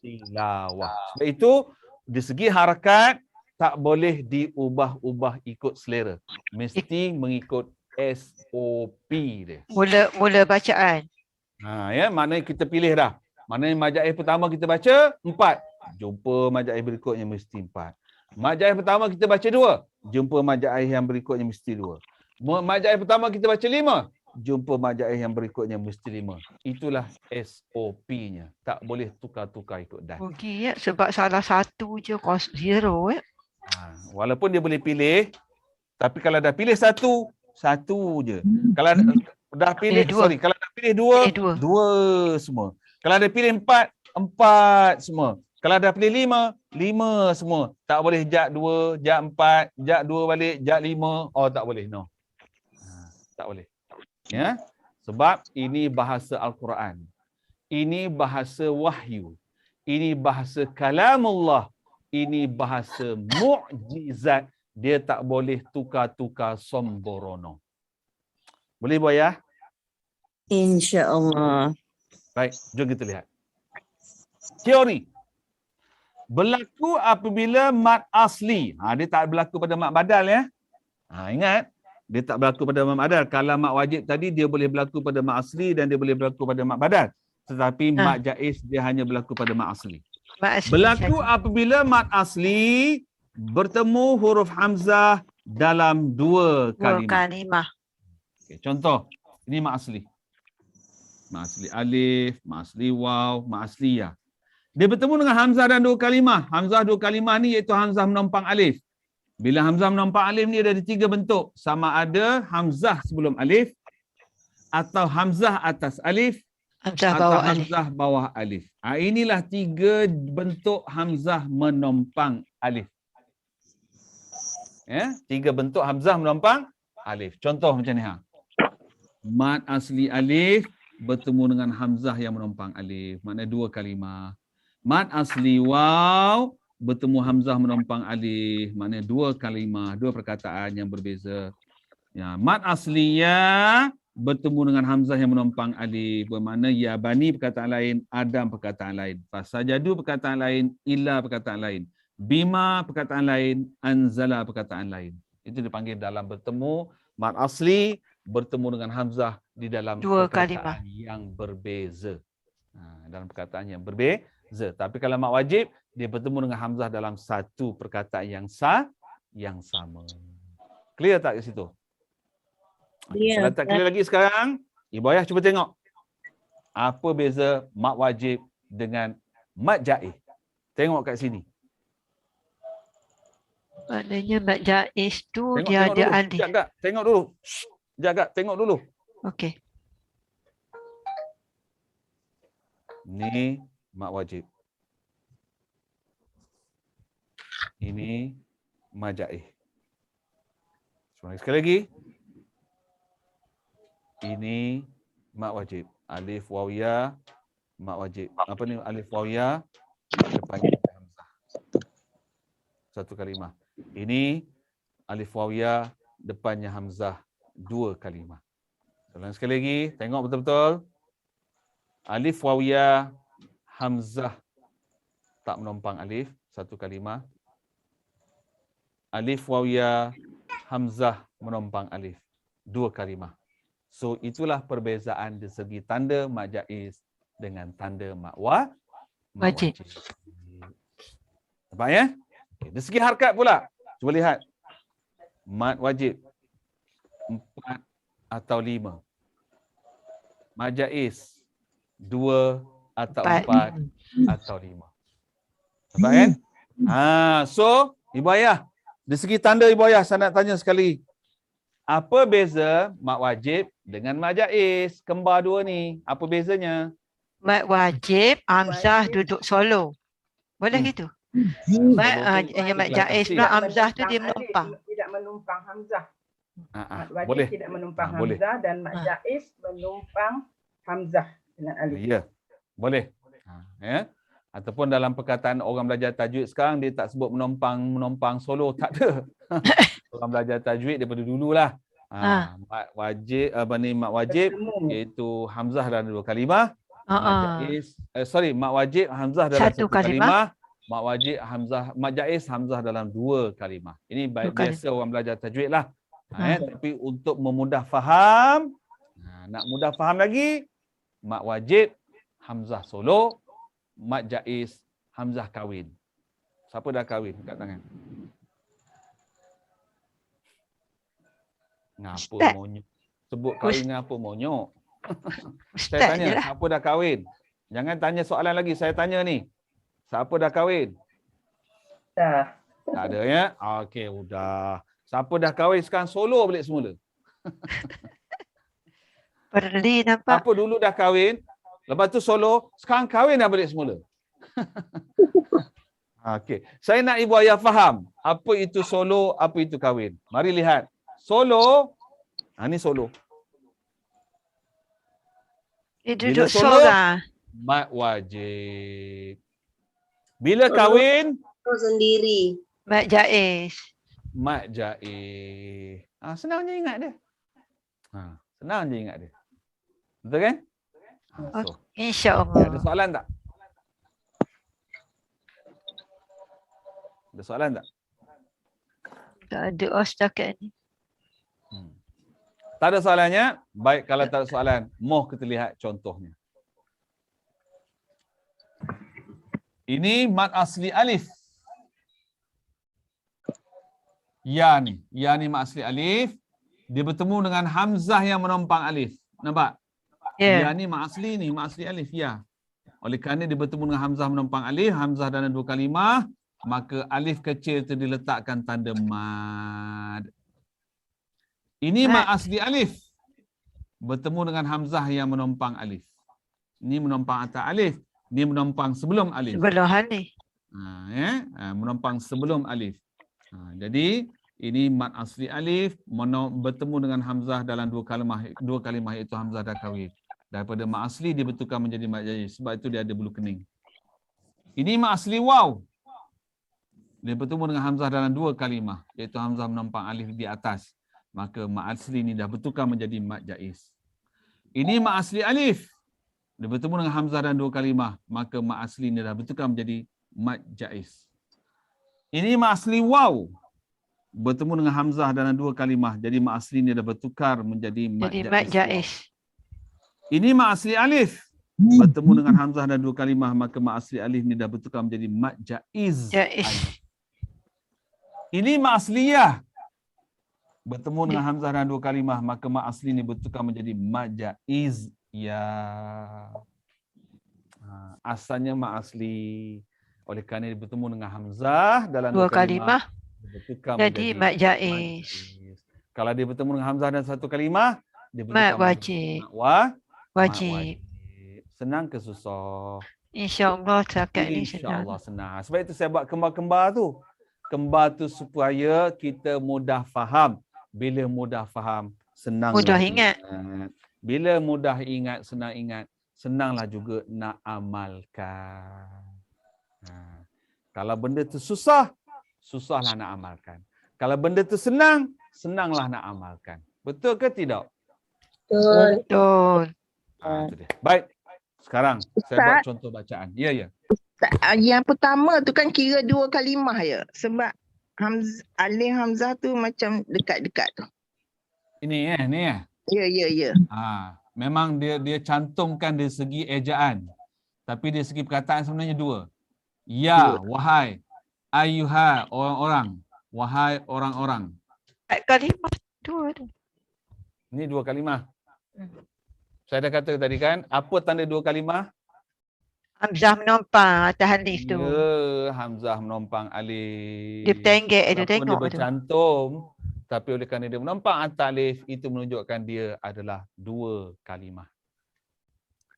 tilawah. Sebab itu di segi harakat tak boleh diubah-ubah ikut selera. Mesti mengikut SOP dia. Mula bacaan. Ya, maknanya kita pilih dah. Maknanya mad jaiz pertama kita baca 4. Jumpa mad jaiz berikutnya mesti 4. Mad jaiz pertama kita baca 2. Jumpa mad jaiz yang berikutnya mesti 2. Mad jaiz pertama kita baca 5. jumpa mak jaiz yang berikutnya mesti 5. Itulah SOP-nya. Tak boleh tukar-tukar ikut dan. Rugi ya sebab salah satu je zero ya. Walaupun dia boleh pilih, tapi kalau dah pilih satu je. Kalau dah pilih, dua. kalau dah pilih dua, Pilih dua. dua semua. Kalau dah pilih empat semua. Kalau dah pilih lima semua. Tak boleh jak 2, jak 4, jak 2 balik, jak 5. Oh, tak boleh. No. Tak boleh. Ya. Sebab ini bahasa Al-Quran. Ini bahasa wahyu. Ini bahasa kalamullah. Ini bahasa mukjizat. Dia tak boleh tukar-tukar somborono. Boleh buaya? InsyaAllah. Baik, jom kita lihat. Teori. Berlaku apabila mat asli. Dia tak berlaku pada mat badal ya. Ingat, dia tak berlaku pada mat badal. Kalau mat wajib tadi dia boleh berlaku pada mat asli dan dia boleh berlaku pada mat badal. Tetapi mat jaiz dia hanya berlaku pada mat asli. Berlaku apabila mat asli bertemu huruf hamzah dalam 2 kalimah. Okay, contoh, ini mat asli. Mat asli alif, mat asli waw, mat asli ya. Dia bertemu dengan hamzah dan 2 kalimah. Hamzah 2 kalimah ni iaitu hamzah menompang alif. Bila hamzah menompang alif ni ada 3 bentuk. Sama ada hamzah sebelum alif, atau hamzah atas alif, atau hamzah bawah alif. Inilah 3 bentuk hamzah menompang alif. Ya, 3 bentuk hamzah menompang alif. Contoh macam ni Mat asli alif bertemu dengan hamzah yang menompang alif. Maknanya 2 kalimah. Mat asli waw bertemu hamzah menompang alif. Maknanya 2 kalimah, 2 perkataan yang berbeza. Ya, mat asli ya bertemu dengan hamzah yang menompang alif. Bermakna ya bani perkataan lain, Adam perkataan lain. Fasajadu perkataan lain, illa perkataan lain. Bima perkataan lain, anzala perkataan lain. Itu dipanggil dalam bertemu mat asli bertemu dengan hamzah di dalam 2 perkataan kalimah yang berbeza. Dalam perkataan yang berbeza. Tapi kalau mat wajib, dia bertemu dengan hamzah dalam satu perkataan yang sama. Clear tak ke situ? Kalau tak clear lagi sekarang, Ibu Ayah cuba tengok. Apa beza mat wajib dengan mat jaiz? Tengok kat sini. Maknanya mat jaiz tu dia ada alif. Sekejap, tengok dulu. Sekejap, tengok dulu. Okey. Ni mat wajib. Ini mat jaiz. Sekali lagi. Ini mat wajib. Alif waw ya mat wajib. Apa ni alif waw ya? Depannya hamzah. Satu kalimah. Ini alif waw ya depannya hamzah 2 kalimah. Ulang sekali lagi, tengok betul-betul. Alif waw ya hamzah tak menompang alif, 1 kalimah. Alif waw ya hamzah menompang alif, 2 kalimah. So itulah perbezaan dari segi tanda mat jaiz dengan tanda mat wajib. Nampak ya? Okay. Dari segi harkat pula, cuba lihat. Mat wajib 4 atau 5. Mat jaiz 2 atau 4 atau 5. Nampak kan? So Ibu Ayah, dari segi tanda Ibu Ayah saya nak tanya sekali. Apa beza mat wajib dengan mat jaiz? Kembar 2 ni. Apa bezanya? Mat wajib, hamzah duduk solo. Boleh gitu? Mat jaiz pula hamzah tu dia menumpang. Tidak menumpang hamzah. Mat wajib boleh. tidak menumpang Boleh. hamzah dan mat jaiz menumpang hamzah dengan alif. Ya. Boleh. Ya. Ataupun dalam perkataan orang belajar tajwid sekarang dia tak sebut menumpang solo, tak ada. Orang belajar tajwid daripada dululah. Mat wajib mat wajib iaitu hamzah dalam 2 kalimah. Mat jaiz mat wajib hamzah dalam 1 kalimah. Mat wajib hamzah, mat jaiz hamzah dalam 2 kalimah. Ini biasa orang belajar tajwid lah. Tapi untuk memudah faham, nak mudah faham lagi, mat wajib hamzah solo, mat jaiz hamzah kahwin. Siapa dah kahwin kat tangan? Ngapa monyet? Sebut kahwin dengan apa monyok. Saya Ustaz je tanya, lah. siapa dah kahwin? Jangan tanya soalan lagi, saya tanya ni. Siapa dah kahwin? Dah. Tak ada ya? Okey, udah. Siapa dah kahwin sekarang solo balik semula? Perli nampak. Siapa dulu dah kahwin, lepas tu solo, sekarang kahwin dah balik semula? Okey, saya nak ibu ayah faham apa itu solo, apa itu kahwin. Mari lihat. Solo, ni solo. Dia Bila duduk solo, seorang. mat wajib. Bila kahwin, Kau sendiri. Mak Jais. mat jaiz. Senang je ingat dia. Senang je ingat dia. Betul kan? So, ada InsyaAllah. soalan tak? Ada soalan tak? Tak ada setakat ni. Tak ada soalannya? Baik, kalau tak ada soalan, moh kita lihat contohnya. Ini mat asli alif. Ya ni mat asli alif. Dia bertemu dengan hamzah yang menompang alif. Nampak? Ya Ya. ni mat asli alif, ya. Oleh kerana dia bertemu dengan hamzah menompang alif, hamzah dalam dua kalimah, maka alif kecil itu diletakkan tanda mad. Ini mat asli alif bertemu dengan hamzah yang menompang alif. Ini menompang atas alif, ini menompang sebelum alif. Sebelum hal ni. Menompang sebelum alif. Jadi ini mat asli alif bertemu dengan hamzah dalam dua kalimah iaitu hamzah dan kahwin. Daripada mat asli dia bertukar menjadi mat jaiz, sebab itu dia ada bulu kening. Ini mat asli waw. Dia bertemu dengan hamzah dalam dua kalimah iaitu hamzah menompang alif di atas. Maka mat asli ini dah bertukar menjadi mat jaiz. Ini mat asli alif. Dia bertemu dengan hamzah dan dua kalimah, maka mat asli ini dah bertukar menjadi mat jaiz. Ini mat asli waw. Bertemu dengan hamzah dalam dua kalimah, jadi mat asli ini dah bertukar menjadi mat Jadi jaiz. mak Jais. Ini mat asli alif. Bertemu dengan hamzah dan dua kalimah, maka mat asli alif ini dah bertukar menjadi mat jaiz. Jais. Ini mat asliyah. Bertemu dengan hamzah dan dua kalimah, maka mat asli ini bertukar menjadi mat jaiz. Ya. Asalnya mat asli. Oleh kerana dia bertemu dengan hamzah dalam Dua kalimah. bertukar Jadi menjadi mak mat Jais. jaiz. Kalau dia bertemu dengan hamzah dan satu kalimah, dia Mat bertukar wajib. menjadi mat Wajib. Senang ke susah? InsyaAllah setakat ni senang. InsyaAllah senang. Sebab itu saya buat kembar-kembar tu. Kembar tu supaya kita mudah faham. Bila mudah faham, senanglah Mudah ingat. Bila mudah ingat, senanglah juga nak amalkan. Kalau benda tu susah, susahlah nak amalkan. Kalau benda tu senang, senanglah nak amalkan. Betul ke tidak? Betul. Betul. Itu dia. Baik. Sekarang saya buat contoh bacaan. Ya, ya. Yang pertama tu kan kira dua kalimah ya. Sebab alif hamzah tu macam dekat-dekat tu. Ini ni Ya. Memang dia cantumkan dari segi ejaan. Tapi dari segi perkataan sebenarnya dua. Ya, wahai. Ayuha, orang-orang. Wahai orang-orang. Kalimah dua tu. Ini dua kalimah. Saya dah kata tadi kan, apa tanda dua kalimah? Hamzah menompang atas alif tu. Ya, hamzah menompang alif. Dia bertenggek, dia Walaupun tengok dia tu. bercantum, tapi oleh kerana dia menompang atas alif, itu menunjukkan dia adalah dua kalimah.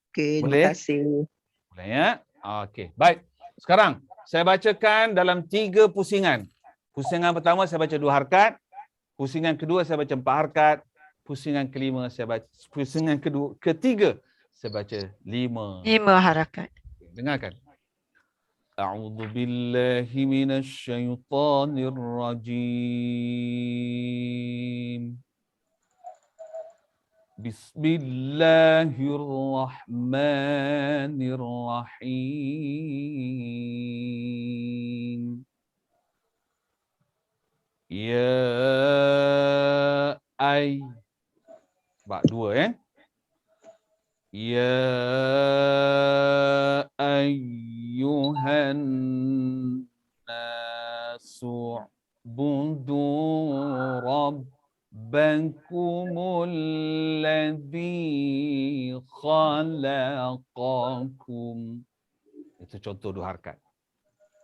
Okey, Boleh? terima kasih. Boleh ya? Okey, baik. Sekarang, saya bacakan dalam 3 pusingan. Pusingan pertama saya baca 2 harkat. Pusingan kedua saya baca 4 harkat. Pusingan kelima saya baca, pusingan ketiga saya baca 5. 5 harakat. Dengarkan. A'udzu billahi minasy syaithanir rajim. Bismillahirrahmanirrahim. Ya bab 2 Ya ayyuhan nasu budu rabbakumul ladzi khalaqakum. Itu contoh 2 harakat.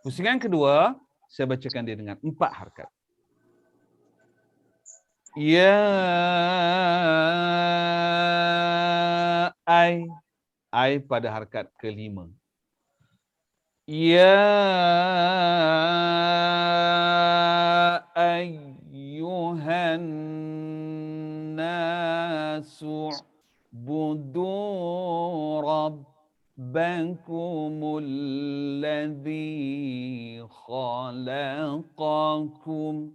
Pusingan kedua, saya bacakan dia dengan 4 harakat. Ya ai pada harakat kelima. Ya ayyuhan nasu budu rabbakumul ladzi khalaqakum.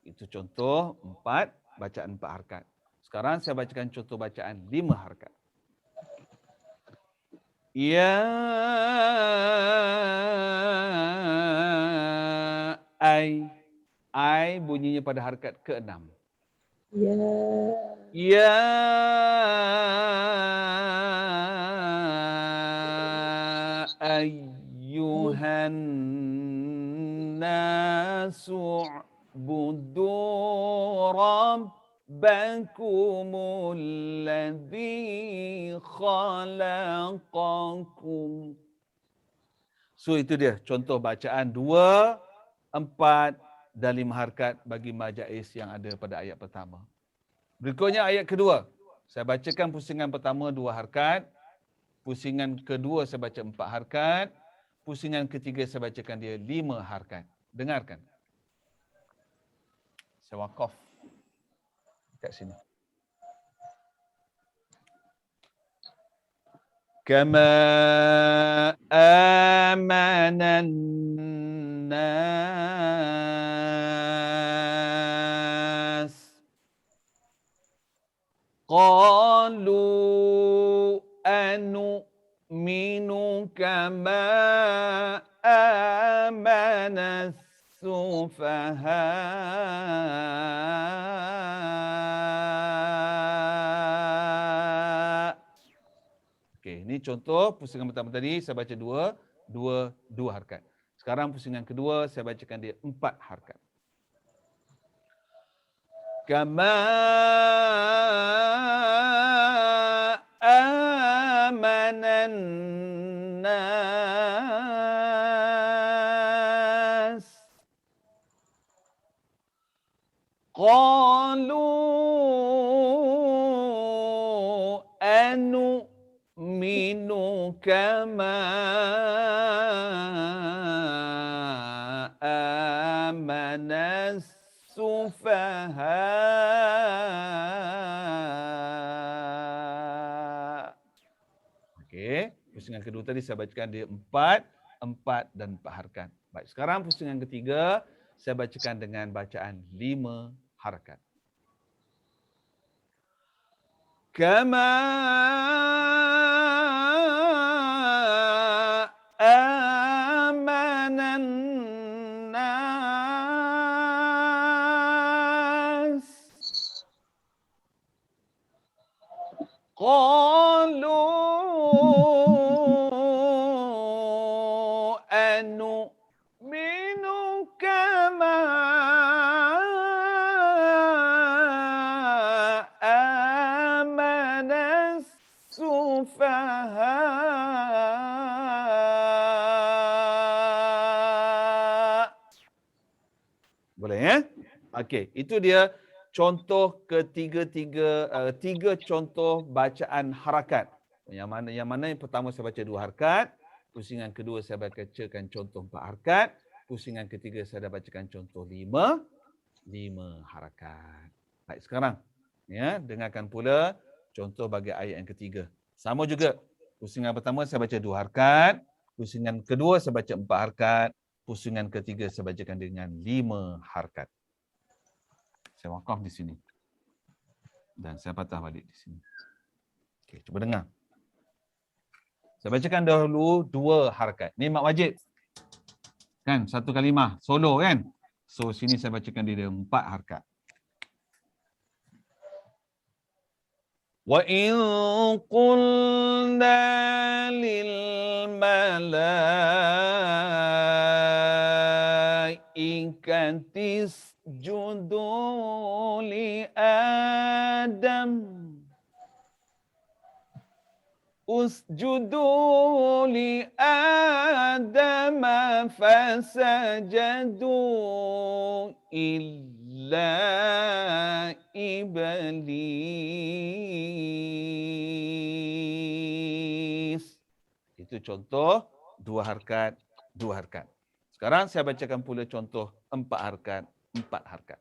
Itu contoh 4, bacaan 4 harakat. Sekarang saya bacakan contoh bacaan 5 harakat. Ya ai bunyinya pada harakat ke-6. Ya. Ya ayyuhan nasu budu rabbakumul ladzi khalaqakum. So itu dia contoh bacaan 2, 4 dan 5 harakat bagi majais yang ada pada ayat pertama. Berikutnya ayat kedua. Saya bacakan pusingan pertama 2 harakat. Pusingan kedua saya baca 4 harakat. Pusingan ketiga saya bacakan dia 5 harakat. Dengarkan. Saya wakaf kat sini. Kama amanan nas qalu anu'minu kama amanas sufaha. Okey, ini contoh pusingan pertama tadi saya baca 2 harakat. Sekarang pusingan kedua saya bacakan dia 4 harakat. Kama amanan nas qalu anu'minu kama amanas sufaha. Okey, pusingan kedua tadi saya bacakan dia 4 dan 4 harakat. Baik, sekarang pusingan ketiga saya bacakan dengan bacaan 5 harakat. Kama amanan nas qalu anu'minu kama amanas sufaha. Boleh ya? Okey, itu dia contoh tiga contoh bacaan harakat. Yang mana yang pertama saya baca 2 harakat, pusingan kedua saya bacakan contoh 4 harakat, pusingan ketiga saya dah bacakan contoh 5 harakat. Baik, sekarang ya, dengarkan pula contoh bagi ayat yang ketiga. Sama juga. Pusingan pertama saya baca 2 harakat, pusingan kedua saya baca 4 harakat, pusingan ketiga saya bacakan dengan 5 harakat. Saya wakaf di sini. Dan saya patah balik di sini. Okey, cuba dengar. Saya bacakan dahulu 2 harakat. Ni mak wajib. Kan, 1 kalimah. Solo kan? So, sini saya bacakan dia 4 harakat. Wa in qulna lil malaikati isjudu li Usjudu li Adam fasajadu illa iblis. Itu contoh 2 harkat, 2 harkat. Sekarang saya bacakan pula contoh 4 harkat, 4 harkat.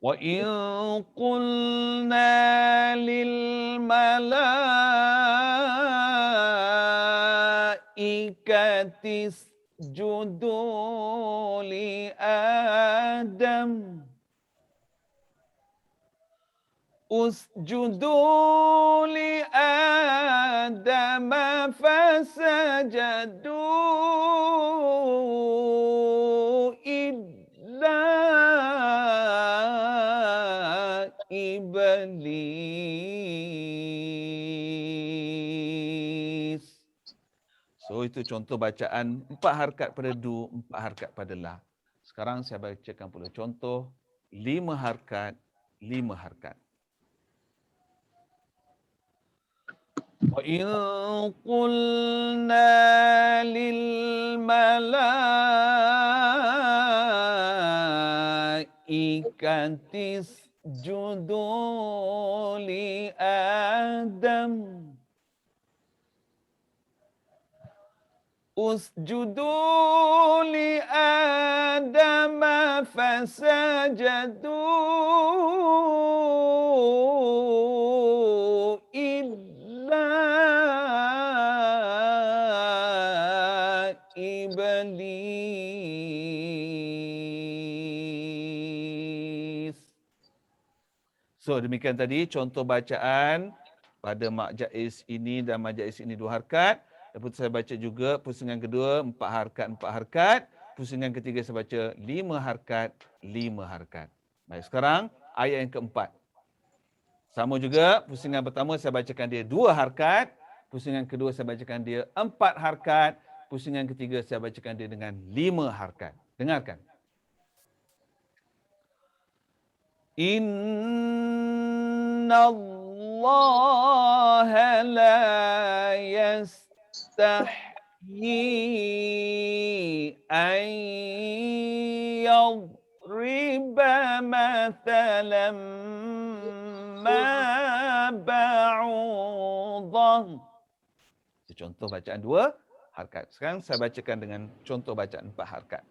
Wa in qulna lil malaikati isjudu li Adam usjudu li Adam fasajadu illa iblis. So itu contoh bacaan 4 harkat pada du, 4 harkat pada la. Sekarang saya bacakan pula contoh 5 harkat, 5 harkat. Wa in qulna lil malaikati isjudu li Adam usjudu li Adam fasajadu illa iblis. So demikian tadi contoh bacaan pada mak jaiz ini dan mak jaiz ini 2 harkat. Lepas saya baca juga pusingan kedua 4 harkat, 4 harkat. Pusingan ketiga saya baca 5 harkat, 5 harkat. Baik, sekarang ayat yang keempat. Sama juga, pusingan pertama saya bacakan dia 2 harkat. Pusingan kedua saya bacakan dia 4 harkat. Pusingan ketiga saya bacakan dia dengan 5 harkat. Dengarkan. Inna Allah la yastahyi an yadriba mathalan ma ba'udah. Itu contoh bacaan 2 harkat. Sekarang saya bacakan dengan contoh bacaan 4 harkat.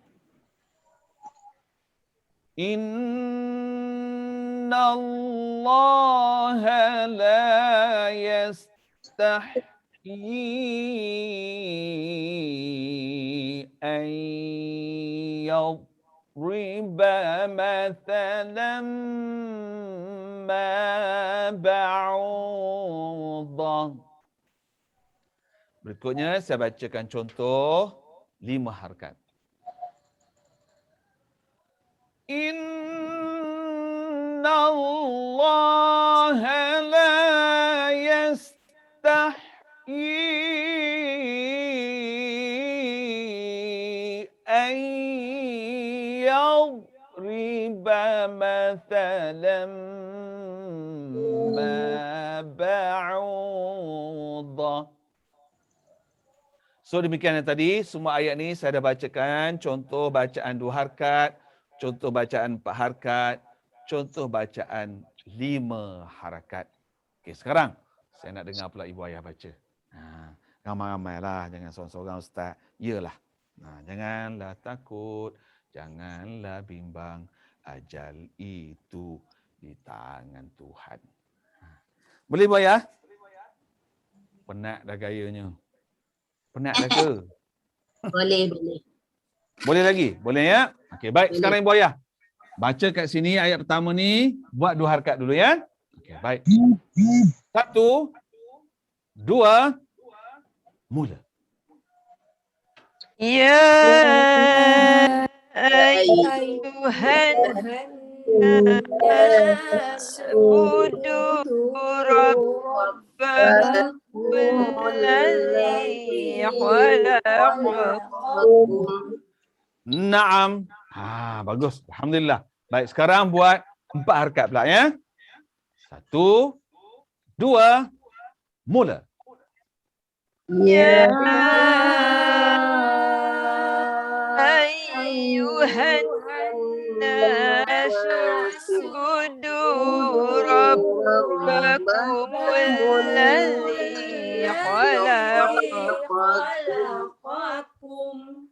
Inna Allah la yastahyi an yadriba mathalan ma ba'udah. Berikutnya saya bacakan contoh 5 harkat. Inna Allah la yastahyi an yadriba mathalan ma ba'udah. So demikian yang tadi, semua ayat ni saya dah bacakan contoh bacaan 2 harkat, contoh bacaan 4 harkat, contoh bacaan 5 harakat. Okey, sekarang saya nak dengar pula ibu ayah baca. Ramai-ramailah, jangan seorang-seorang ustaz. Yalah. Janganlah takut, janganlah bimbang, ajal itu di tangan Tuhan. Boleh ibu ayah? Penat dah gayanya. Penat dah ke? Boleh, boleh. Boleh lagi? Boleh ya? Okey, baik. Sekarang ibu ayah. Baca kat sini ayat pertama ni. Buat 2 harkat dulu ya. Okey, baik. 1, 2, mula. Ya Tuhan Udu Rabbana Alladhi khalaqakum. Naam. Bagus. Alhamdulillah. Baik, sekarang buat 4 harakat pula ya. 1, 2, mula. Ya Ayyuhan nas ubudu rabbakumul ladzi khalaqakum.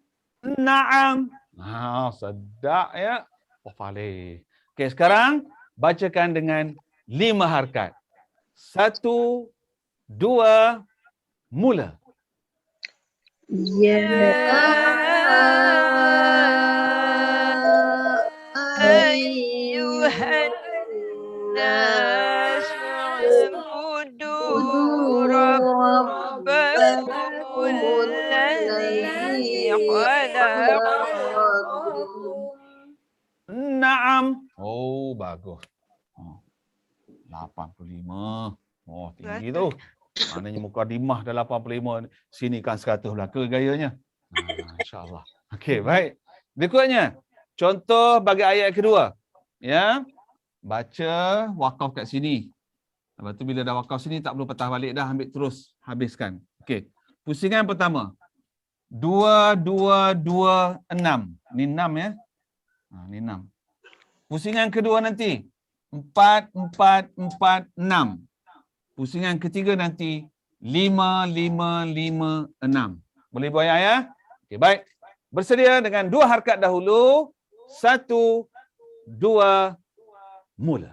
Naam. Sedap ya. Oh, Faleh. Okey, sekarang bacakan dengan 5 harakat. 1, 2, mula. Ya Ayyuhan nas ubudu rabbakumul ladzi khalaqakum. Naam. Oh, bagus. 85. Oh, tinggi tu. Maknanya mukadimah dah 85. Sini kan 100 belaka gayanya. InsyaAllah. Okey, baik. Berikutnya, contoh bagi ayat kedua. Ya. Baca wakaf kat sini. Lepas tu bila dah wakaf sini tak perlu patah balik dah, ambil terus habiskan. Okey. Pusingan pertama. 2, 2, 2, 6. Ni 6 ya. Ni 6. Pusingan kedua nanti 4, 4, 4, 6. Pusingan ketiga nanti 5, 5, 5, 6. Boleh buat ya? Okey, baik. Bersedia dengan 2 harakat dahulu. 1, 2, mula.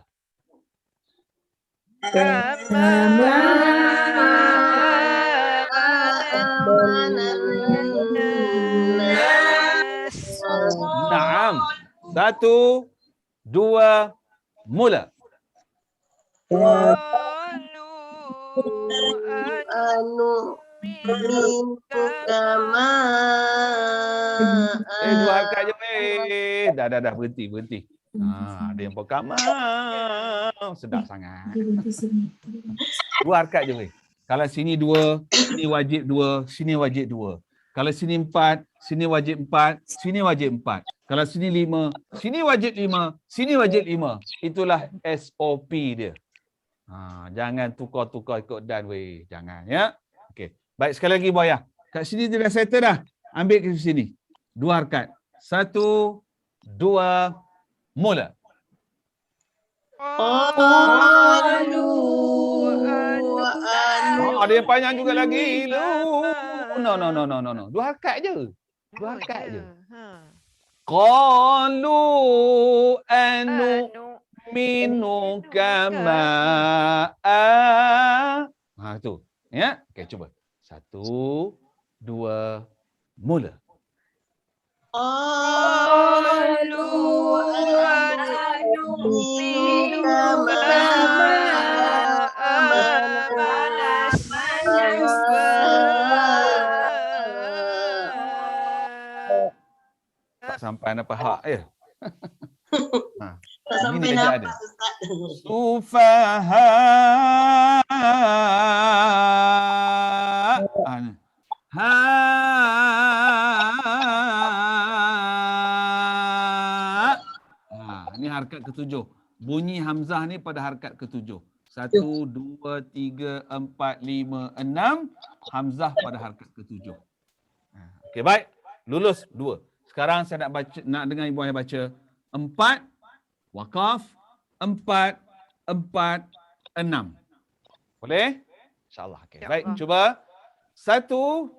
Naam. 1, 2, mula. anu kama 2 harakat je weh. Dah berhenti. Ada yang pokama. Sedap sangat. 2 harakat je weh. Kalau sini 2, sini wajib 2, sini wajib 2. Kalau sini 4, sini wajib 4, sini wajib 4. Kalau sini 5, sini wajib 5, sini wajib 5. Itulah SOP dia. Jangan tukar-tukar ikut dan weh. Jangan ya. Okey. Baik, sekali lagi Buaya. Kat sini dia dah settle dah. Ambil ke sini. 2 harakat. 1, 2, mula. Ada yang panjang juga lagi. No. 2 harakat je. 2 harakat je. Qalu anu minu kama tu. Ya. Okey, cuba. 1, 2, mula. Tak sampai apa hak ya. Tak sampai Ini dah nafas, ada. Ustaz. Sufaha. Ini harakat ke-7. Bunyi hamzah ni pada harakat ke-7. 1, 2, 3, 4, 5, 6. Hamzah pada harakat ke-7. Okey, baik. Lulus 2. Sekarang saya nak dengar ibu ayah baca 4, wakaf, 4, 4, 6. Boleh? InsyaAllah. Okay. Ya Baik, Allah. cuba. 1,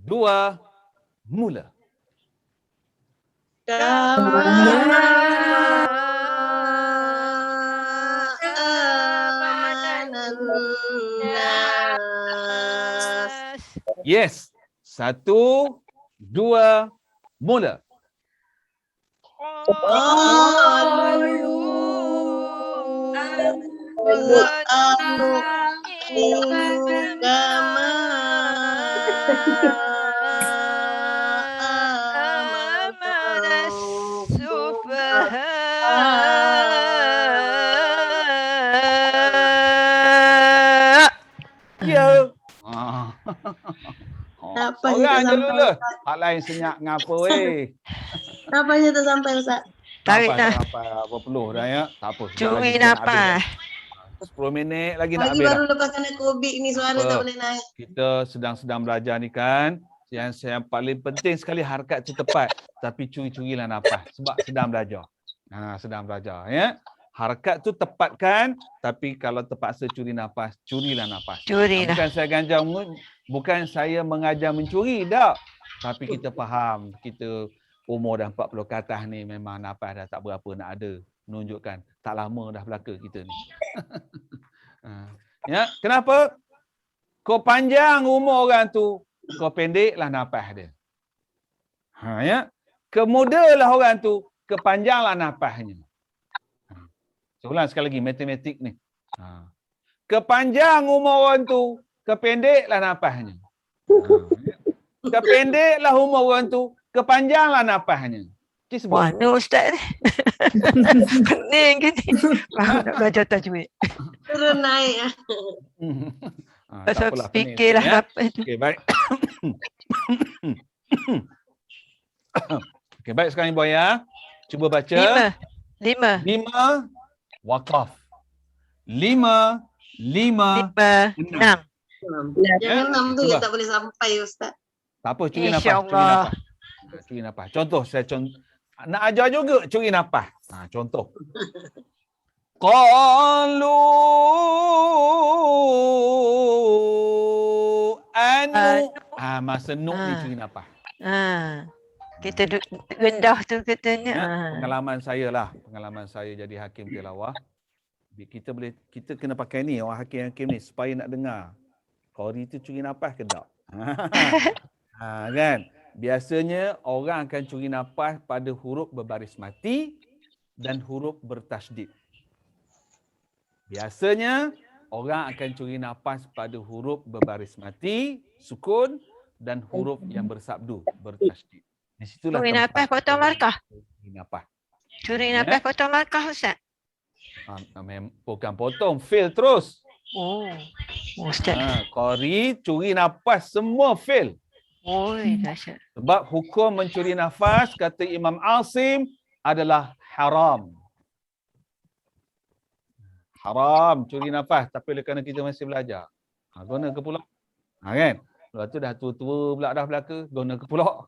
2, mula. Yes. 1, 2, mula. Ya. Apa Orang je sampai, lulus. Hak lain senyap ngapa weh. Napanya tak sampai, Ustaz? Tarik Nafas tak nafas. sampai apa puluh dah ya. Tak apa. sekejap Curi lagi kita nak habis nafas. dah. 10 minit lagi nak Lagi habis dah. baru lepas kena COVID ni suara Apa? tak boleh naik. Kita sedang belajar ni kan. Yang paling penting sekali harkat tu tepat. Tapi curi-curilah nafas. Sebab sedang belajar. Sedang belajar ya. Harkat tu tepatkan. Tapi kalau terpaksa curi nafas, curilah nafas. Curi lah. Bukan saya ganjar, bukan saya mengajar mencuri, tak. Tapi kita faham, kita umur dah 40 ke atas ni memang nafas dah tak berapa nak ada. Menunjukkan tak lama dah belaka kita ni. Ya, kenapa? Kau panjang umur orang tu, kau pendeklah nafas dia. Ya. Kemudalah orang tu, kepanjanglah nafasnya. Saya ulang sekali lagi matematik ni. Kepanjang umur orang tu, kependeklah nafasnya. Kependeklah umur orang tu, kepanjanglah nafasnya. Wah, ni ustaz ni. Pening ke ni. Nak belajar tajwid. Terus naik. Pasal fikirlah apa tu. Okey, baik. Okey, baik sekarang Ibu Ayah. Cuba baca. 5. 5 waqaf. 5 6. 6. Jangan 6 tu cuba. yang tak boleh sampai Ustaz. Tak apa, curi nafas. InsyaAllah. Curi nafas. Contoh, nak ajar juga curi nafas. Contoh. Qalu anu. Masa nuk ni curi nafas. Kita rendah tu katanya. Pengalaman saya jadi hakim tilawah. Kita kena pakai ni, orang hakim-hakim ni supaya nak dengar. Qari tu curi nafas ke tak? Kan? Biasanya orang akan curi nafas pada huruf berbaris mati dan huruf bertasydid. Biasanya orang akan curi nafas pada huruf berbaris mati, sukun dan huruf yang bersabdu, bertasydid. Di situlah Curi nafas potong markah. Curi nafas. Curi nafas potong markah Ustaz. Bukan potong, fail terus. Ustaz. Qari curi nafas semua fail. Dahsyat. Sebab hukum mencuri nafas kata Imam Asim adalah haram. Haram curi nafas, tapi oleh kerana kita masih belajar. Guna ke pula? Kan? Lepas tu dah tua-tua pula dah belaka, guna ke pula?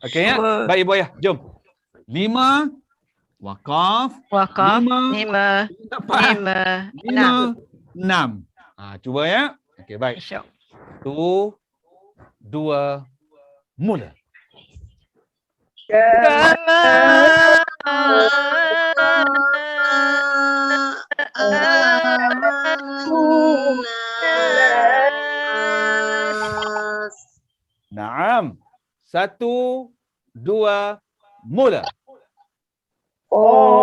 Okey ya? Baik Ibu Ayah, jom. 5 waqaf. 5. 6. Cuba ya. Okey, baik. InsyaAllah. 1, 2, mula. Naam. 1, 2, mula. Oh.